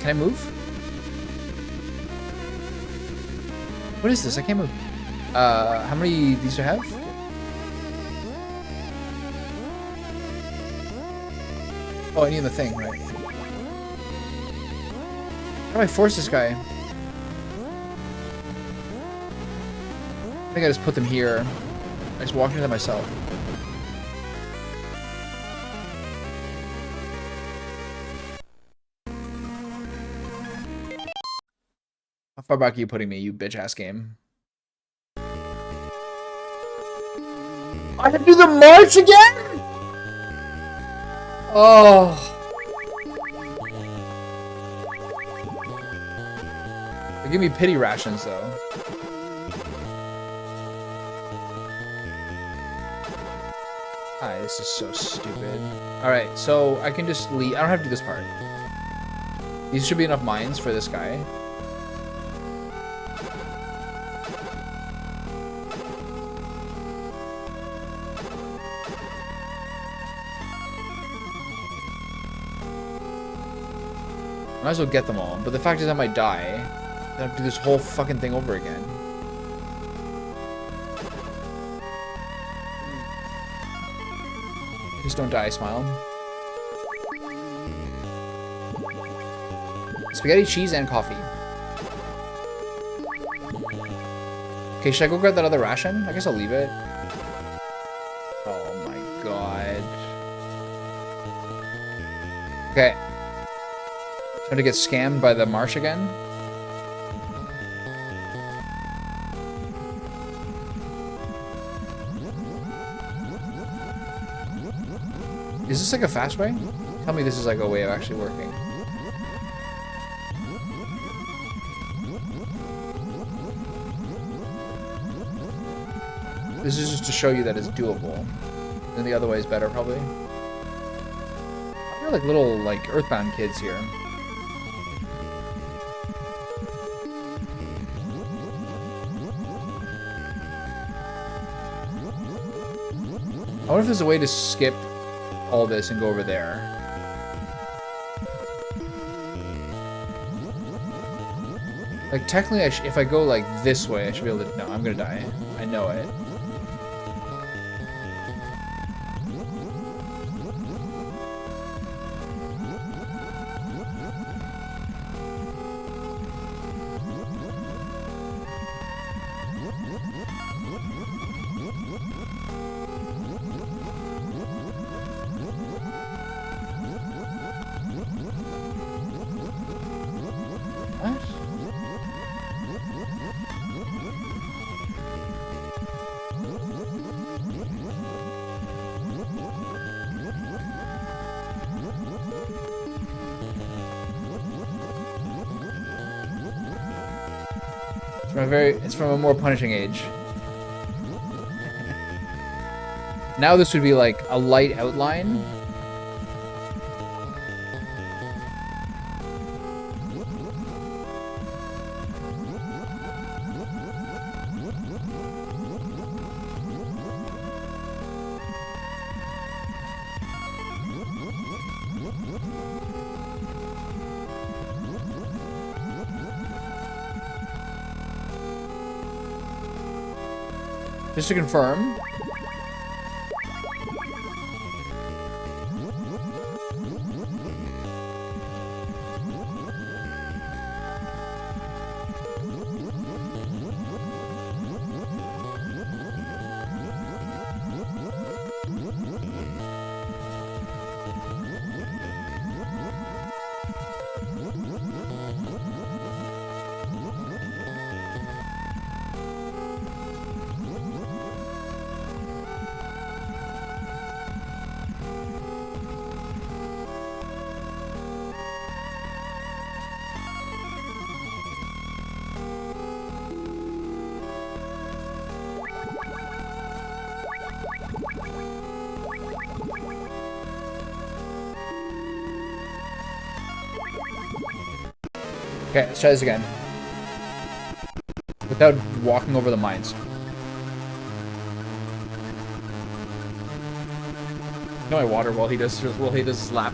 Can I move? What is this? I can't move. How many of these do I have? Oh, I need the thing, right? How do I force this guy? I think I just put them here. I just walked into them myself. How far back are you putting me, you bitch-ass game? I have to do the march again? Oh. They give me pity rations, though. Ah, this is so stupid. Alright, so I can just leave. I don't have to do this part. These should be enough mines for this guy. Might as well get them all, but the fact is I might die. I have to do this whole fucking thing over again. Just don't die, Smile. Spaghetti, cheese, and coffee. Okay, should I go grab that other ration? I guess I'll leave it. Oh my god. Okay. Time to get scammed by the marsh again. Is this like a fast way? Tell me this is like a way of actually working. This is just to show you that it's doable. And the other way is better, probably. They're like little, like, Earthbound kids here. I wonder if there's a way to skip all this and go over there. Like, technically, if I go, like, this way, I should be able to... No, I'm gonna die. I know it. It's from a more punishing age. Now this would be like a light outline. Just to confirm. Okay, let's try this again. Without walking over the mines. No, I water while he does his lap.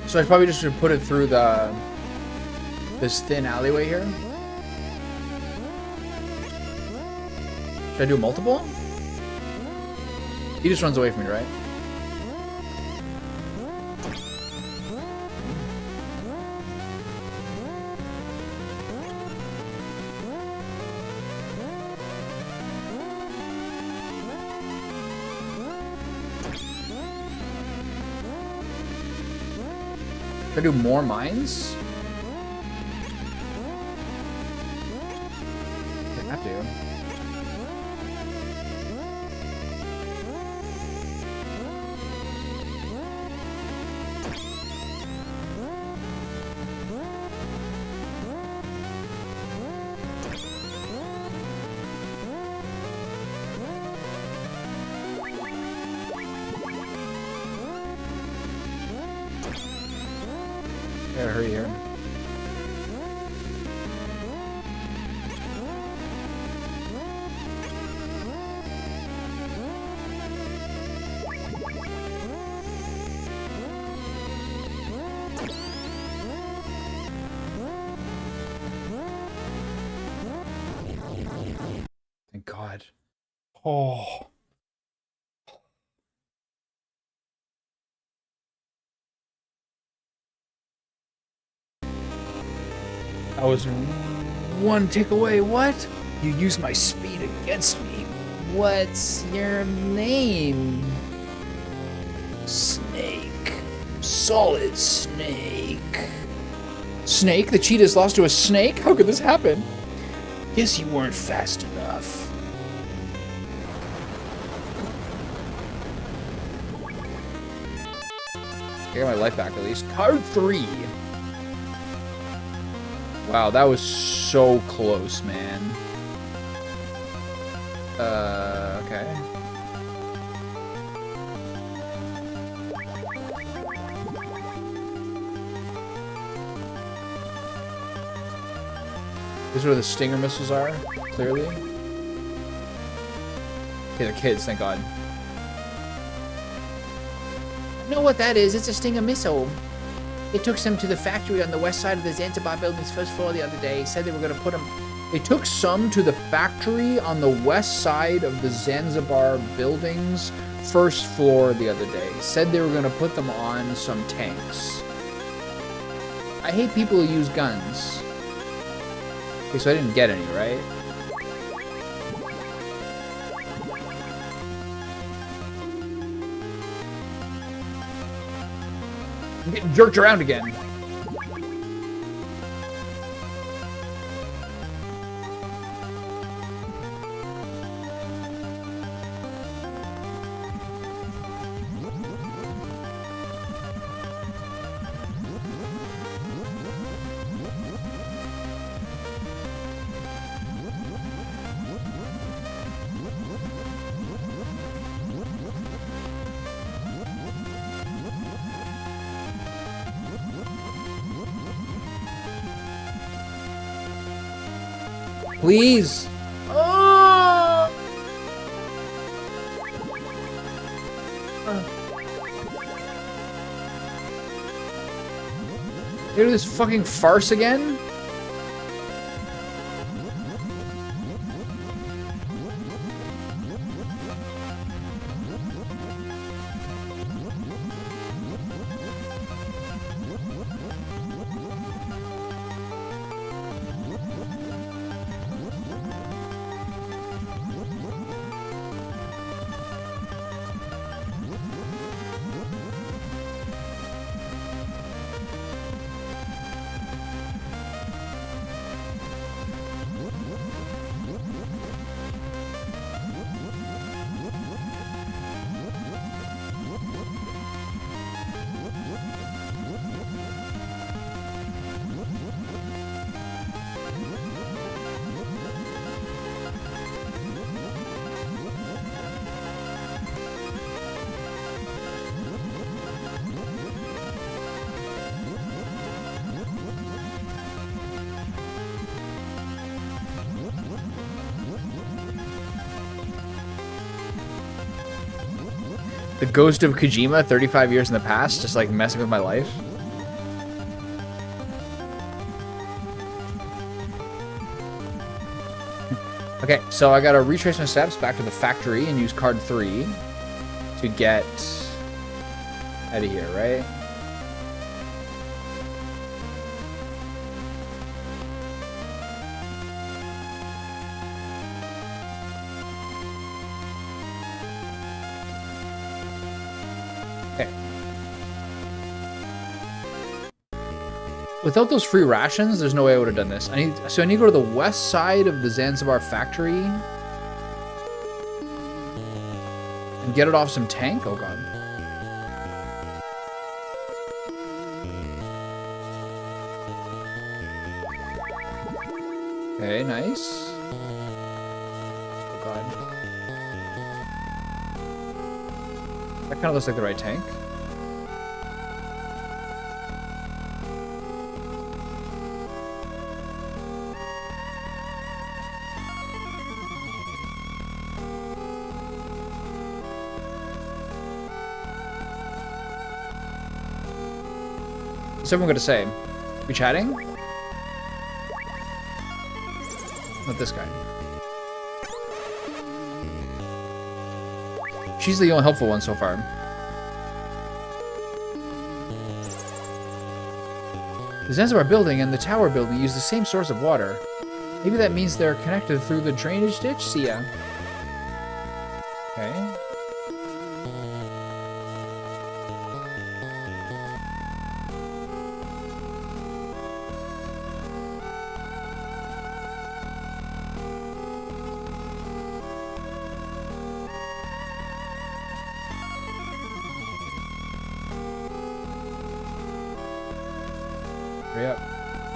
So I probably just should put it through this thin alleyway here. Should I do multiple? He just runs away from me, right? Can I do more mines? I have to. Gotta hurry here. Thank God. Oh. I was one tick away. What? You use my speed against me. What's your name? Snake. Solid Snake. Snake? The cheetah's lost to a snake? How could this happen? Guess you weren't fast enough. I got my life back at least. Card 3. Wow, that was so close, man. Okay. This is where the Stinger missiles are, clearly. Okay, they're kids, thank God. I know what that is. It's a Stinger missile. It took some to the factory on the west side of the Zanzibar building's first floor the other day. Said they were going to put them. They took some to the factory on the west side of the Zanzibar building's first floor the other day. Said they were going to put them on some tanks. I hate people who use guns. Okay, so I didn't get any, right? I'm getting jerked around again. Please. Oh! Hear this fucking farce again? The ghost of Kojima 35 years in the past, just like messing with my life. Okay, so I gotta retrace my steps back to the factory and use card 3 to get out of here, right? Okay. Without those free rations, there's no way I would have done this. I need to go to the west side of the Zanzibar factory and get it off some tank. Oh god. Okay, nice. Oh god. That kind of looks like the right tank. What's everyone gonna say? We chatting? Not this guy. She's the only helpful one so far. The Zanzibar building and the tower building use the same source of water. Maybe that means they're connected through the drainage ditch? See ya. Okay. Hurry up.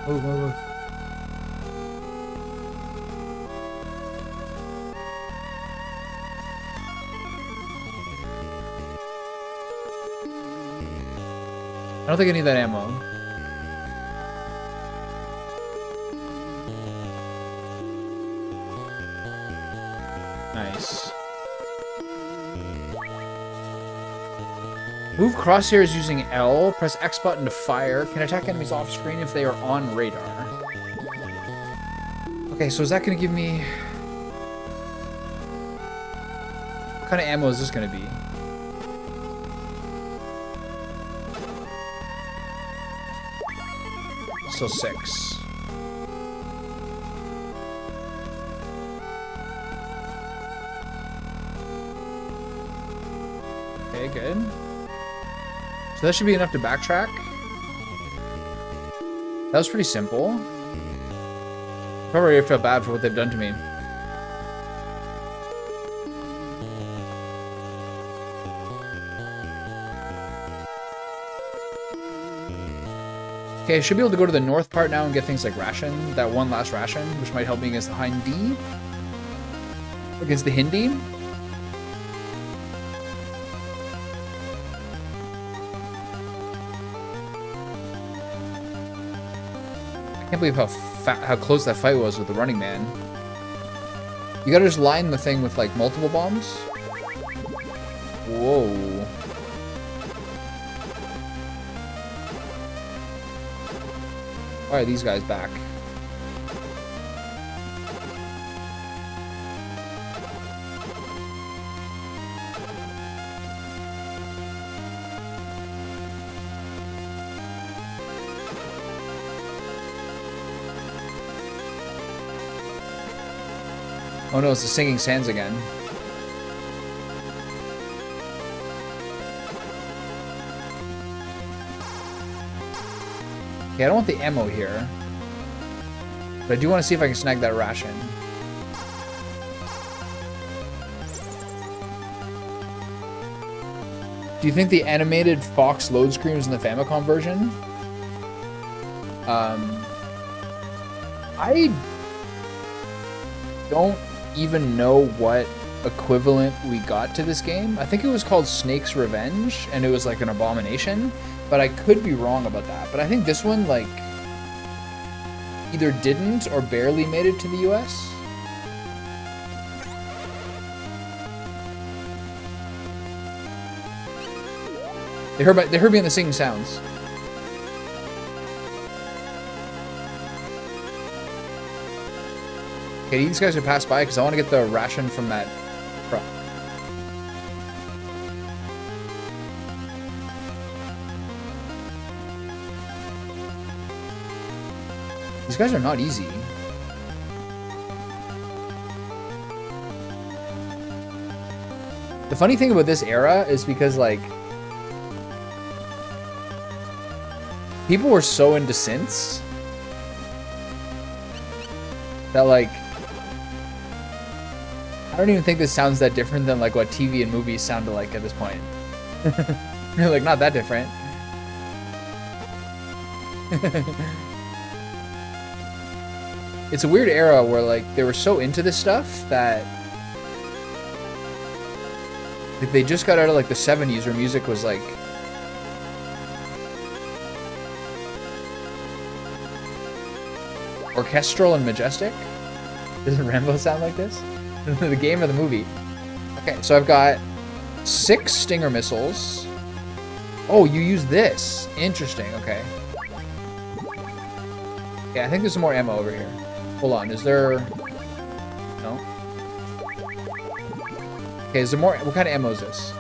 Move, move, move. I don't think I need that ammo. Nice. Move crosshairs using L. Press X button to fire. Can attack enemies off screen if they are on radar. Okay, so is that going to give me... What kind of ammo is this going to be? Still 6. Okay, good. So that should be enough to backtrack. That was pretty simple. Probably feel bad for what they've done to me. Okay, I should be able to go to the north part now and get things like ration. That one last ration, which might help me against the Hindi. Against the Hindi. I can't believe how close that fight was with the Running Man. You gotta just line the thing with like multiple bombs. Whoa. Why are these guys back? Oh no, it's the Singing Sands again. Okay, I don't want the ammo here. But I do want to see if I can snag that ration. Do you think the animated Fox load screen was in the Famicom version? I don't even know what equivalent we got to this game. I think it was called Snake's Revenge, and it was like an abomination, but I could be wrong about that. But I think this one, like, either didn't or barely made it to the US. They heard me in the singing sounds. Okay, these guys are pass by because I want to get the ration from that truck. These guys are not easy. The funny thing about this era is because, like, people were so into synths that like I don't even think this sounds that different than like what TV and movies sounded like at this point. You're like, not that different. It's a weird era where like they were so into this stuff that like, they just got out of like the 70s where music was like orchestral and majestic. Doesn't Rambo sound like this? The game or the movie? Okay, so I've got 6 Stinger missiles. Oh, you use this. Interesting, okay. Okay, I think there's some more ammo over here. Hold on, is there... No? Okay, is there more... What kind of ammo is this?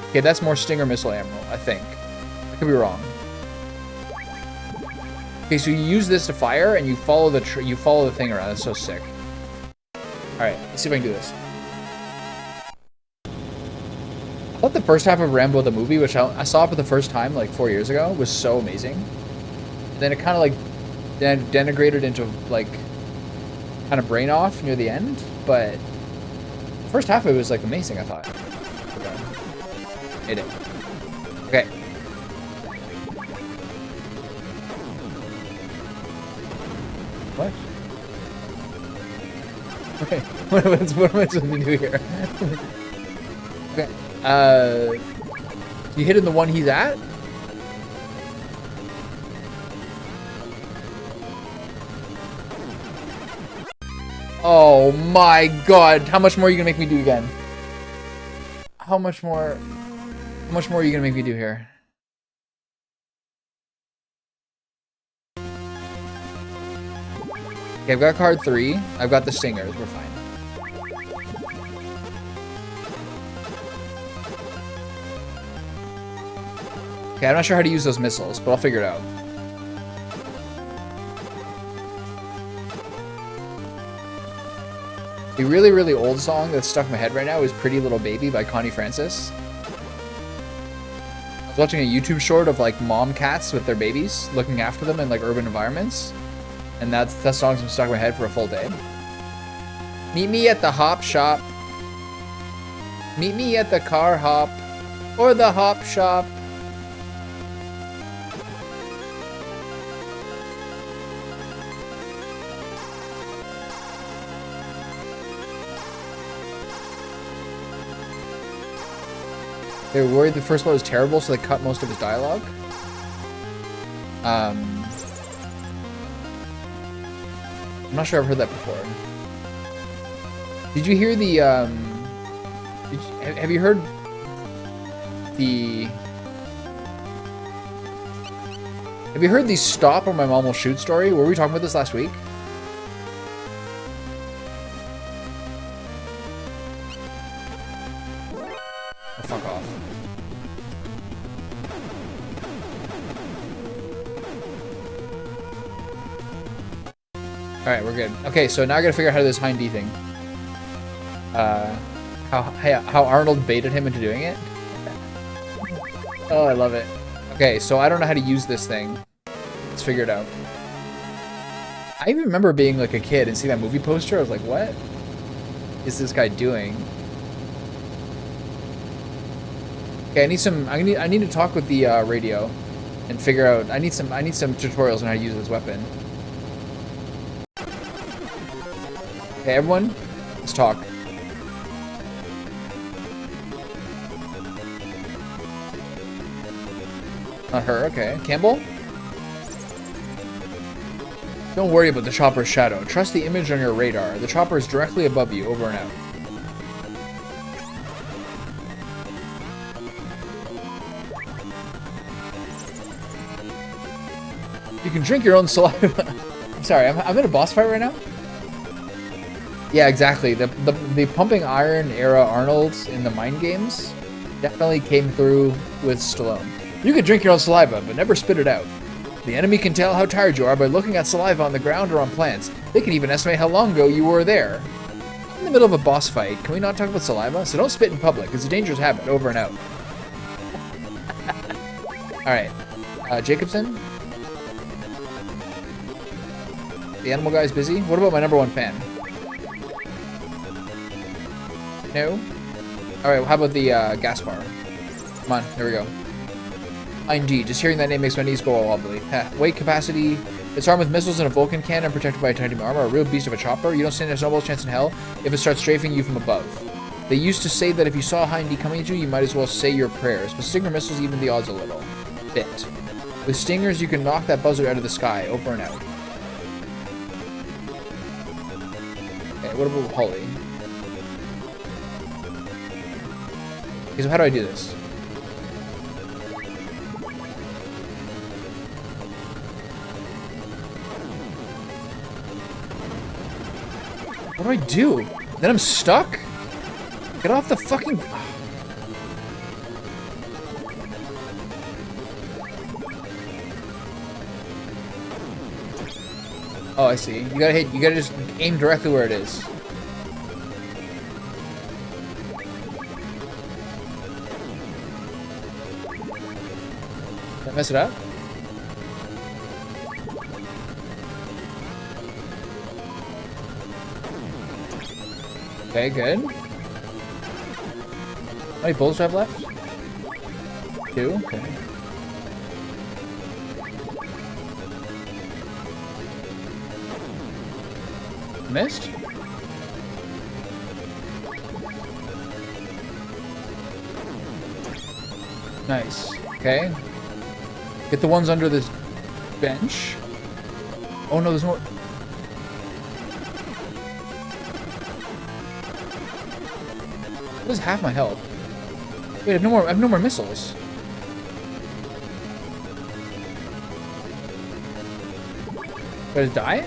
Okay, that's more Stinger missile ammo, I think. I could be wrong. Okay, so you use this to fire, and you follow the thing around. That's so sick. Alright, let's see if I can do this. I thought the first half of Rambo the movie, which I saw for the first time like 4 years ago, was so amazing. And then it kind of like denigrated into like kind of brain off near the end, but the first half of it was like amazing, I thought. Okay. It did. Okay. What? Okay, what am I supposed to do here? Okay, you hitting the one he's at? Oh my god, how much more are you gonna make me do again? How much more are you gonna make me do here? Okay, I've got card 3. I've got the Stingers. We're fine. Okay, I'm not sure how to use those missiles, but I'll figure it out. A really, really old song that's stuck in my head right now is Pretty Little Baby by Connie Francis. I was watching a YouTube short of like mom cats with their babies, looking after them in like urban environments. And that song's been stuck in my head for a full day. Meet me at the hop shop. Meet me at the car hop. Or the hop shop. They were worried the first one was terrible, so they cut most of his dialogue. I'm not sure I've heard that before. Did you hear the, have you heard the... Have you heard the Stop or My Mom Will Shoot story? Were we talking about this last week? Oh, fuck off. Alright, we're good. Okay, so now I gotta figure out how to do this Hind D thing. How Arnold baited him into doing it. Oh, I love it. Okay, so I don't know how to use this thing. Let's figure it out. I even remember being like a kid and seeing that movie poster. I was like, what is this guy doing? Okay, I need to talk with the radio and figure out. I need some tutorials on how to use this weapon. Okay, everyone, let's talk. Not her, okay. Campbell? Don't worry about the chopper's shadow. Trust the image on your radar. The chopper is directly above you, over and out. You can drink your own saliva. I'm sorry, I'm in a boss fight right now? Yeah, exactly. The pumping iron era Arnolds in the Mind Games definitely came through with Stallone. You can drink your own saliva, but never spit it out. The enemy can tell how tired you are by looking at saliva on the ground or on plants. They can even estimate how long ago you were there. In the middle of a boss fight, can we not talk about saliva? So don't spit in public. It's a dangerous habit. Over and out. Alright. Jacobson? The animal guy's busy? What about my number 1 fan? No? Alright, how about the Gaspar? Come on, there we go. Indeed, just hearing that name makes my knees go all wobbly. Weight capacity. It's armed with missiles and a Vulcan cannon protected by titanium armor. A real beast of a chopper. You don't stand a snowball's chance in hell if it starts strafing you from above. They used to say that if you saw a Hindy coming at you, you might as well say your prayers. But Stinger missiles even the odds a little bit. With Stingers, you can knock that buzzard out of the sky. Over and out. Okay, what about Holly? Okay, so how do I do this? What do I do? Then I'm stuck? Get off the fucking... Oh, I see. You gotta just aim directly where it is. Did I mess it up? Okay, good. How many bullets do I have left? 2? Okay. Missed? Nice. Okay. Get the ones under this bench. Oh no, there's more. What is half my health? Wait, I have no more missiles. Did it die?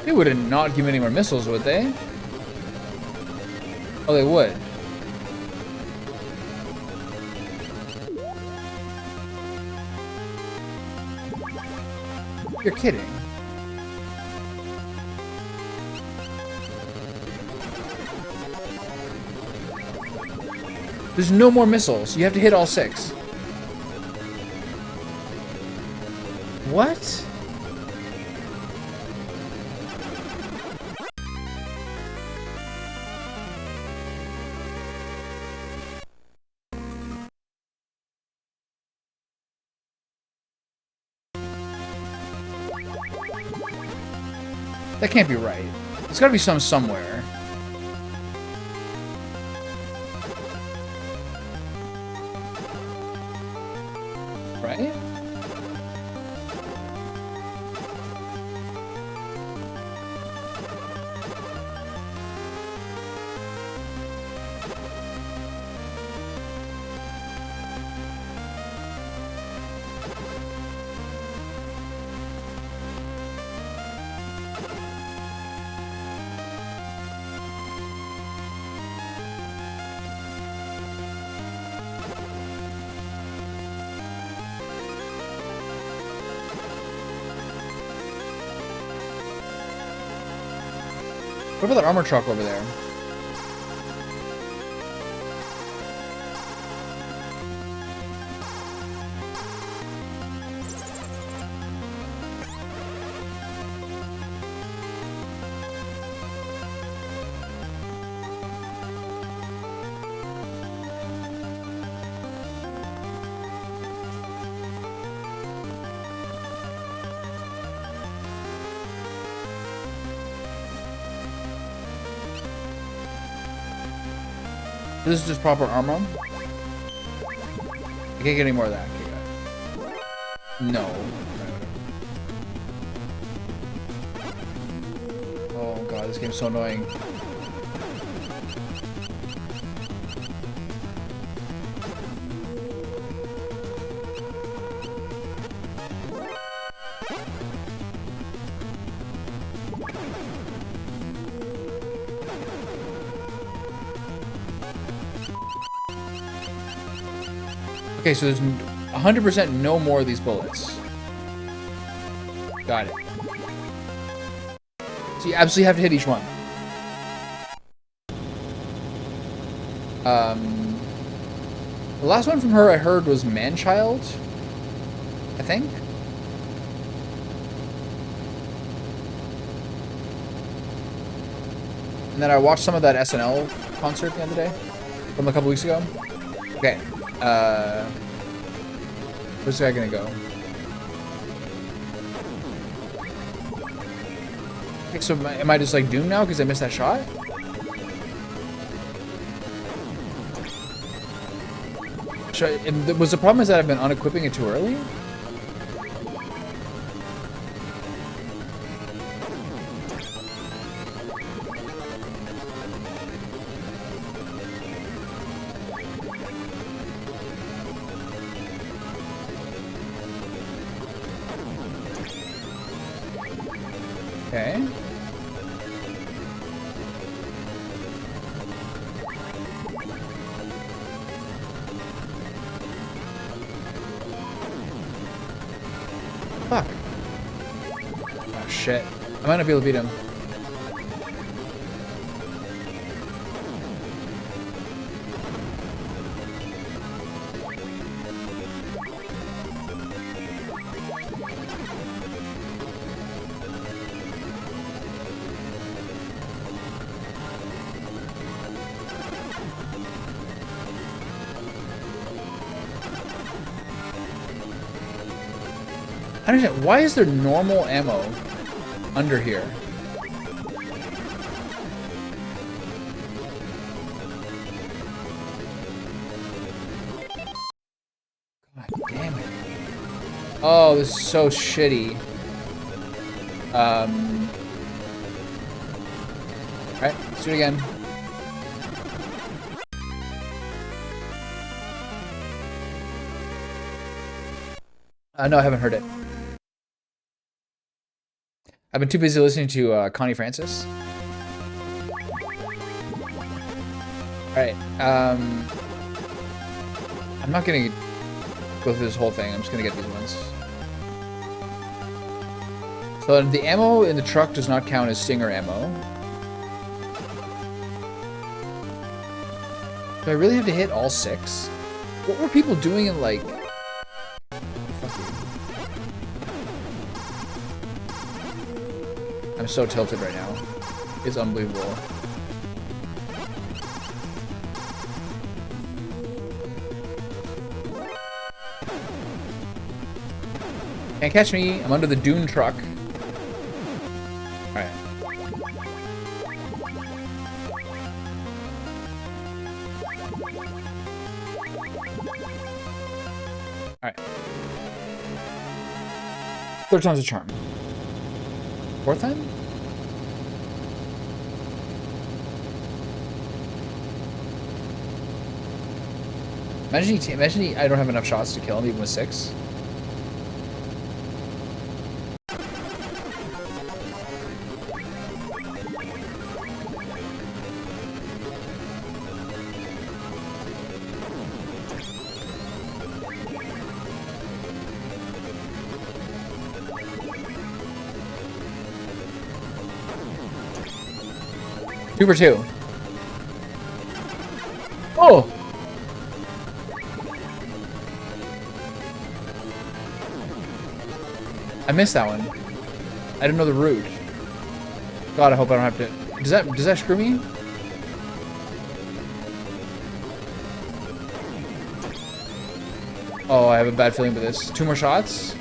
They would not give me any more missiles, would they? Oh, they would. You're kidding. There's no more missiles. You have to hit all 6. What? That can't be right. There's gotta be some somewhere. Right? What about that armor truck over there? This is just proper armor. I can't get any more of that. No. Oh god, this game's so annoying. Okay, so there's 100% no more of these bullets. Got it. So you absolutely have to hit each one. The last one from her I heard was Man-Child, I think. And then I watched some of that SNL concert the other day, from a couple weeks ago. Okay, where's this guy gonna go? Okay, so am I just like doomed now because I missed that shot? Was the problem is that I've been unequipping it too early? Okay. Fuck. Oh shit. I might not be able to beat him. I don't understand. Why is there normal ammo under here? God damn it. Oh, this is so shitty. Alright, let's do it again. No, I haven't heard it. I've been too busy listening to Connie Francis. Alright, I'm not gonna go through this whole thing, I'm just gonna get these ones. So the ammo in the truck does not count as Stinger ammo. Do I really have to hit all 6? What were people doing in like... I'm so tilted right now. It's unbelievable. Can't catch me. I'm under the dune truck. Alright. Alright. Third time's a charm. Fourth time? Imagine I don't have enough shots to kill him even with 6. Two for 2. Oh! I missed that one. I didn't know the route. God, I hope I don't have to... Does that screw me? Oh, I have a bad feeling about this. 2 more shots?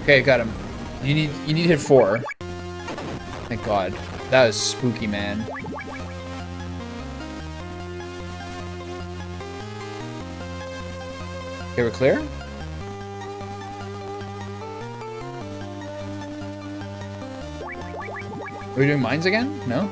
Okay, got him. You need to hit 4. Thank God. That was spooky, man. Okay, we're clear? Are we doing mines again? No?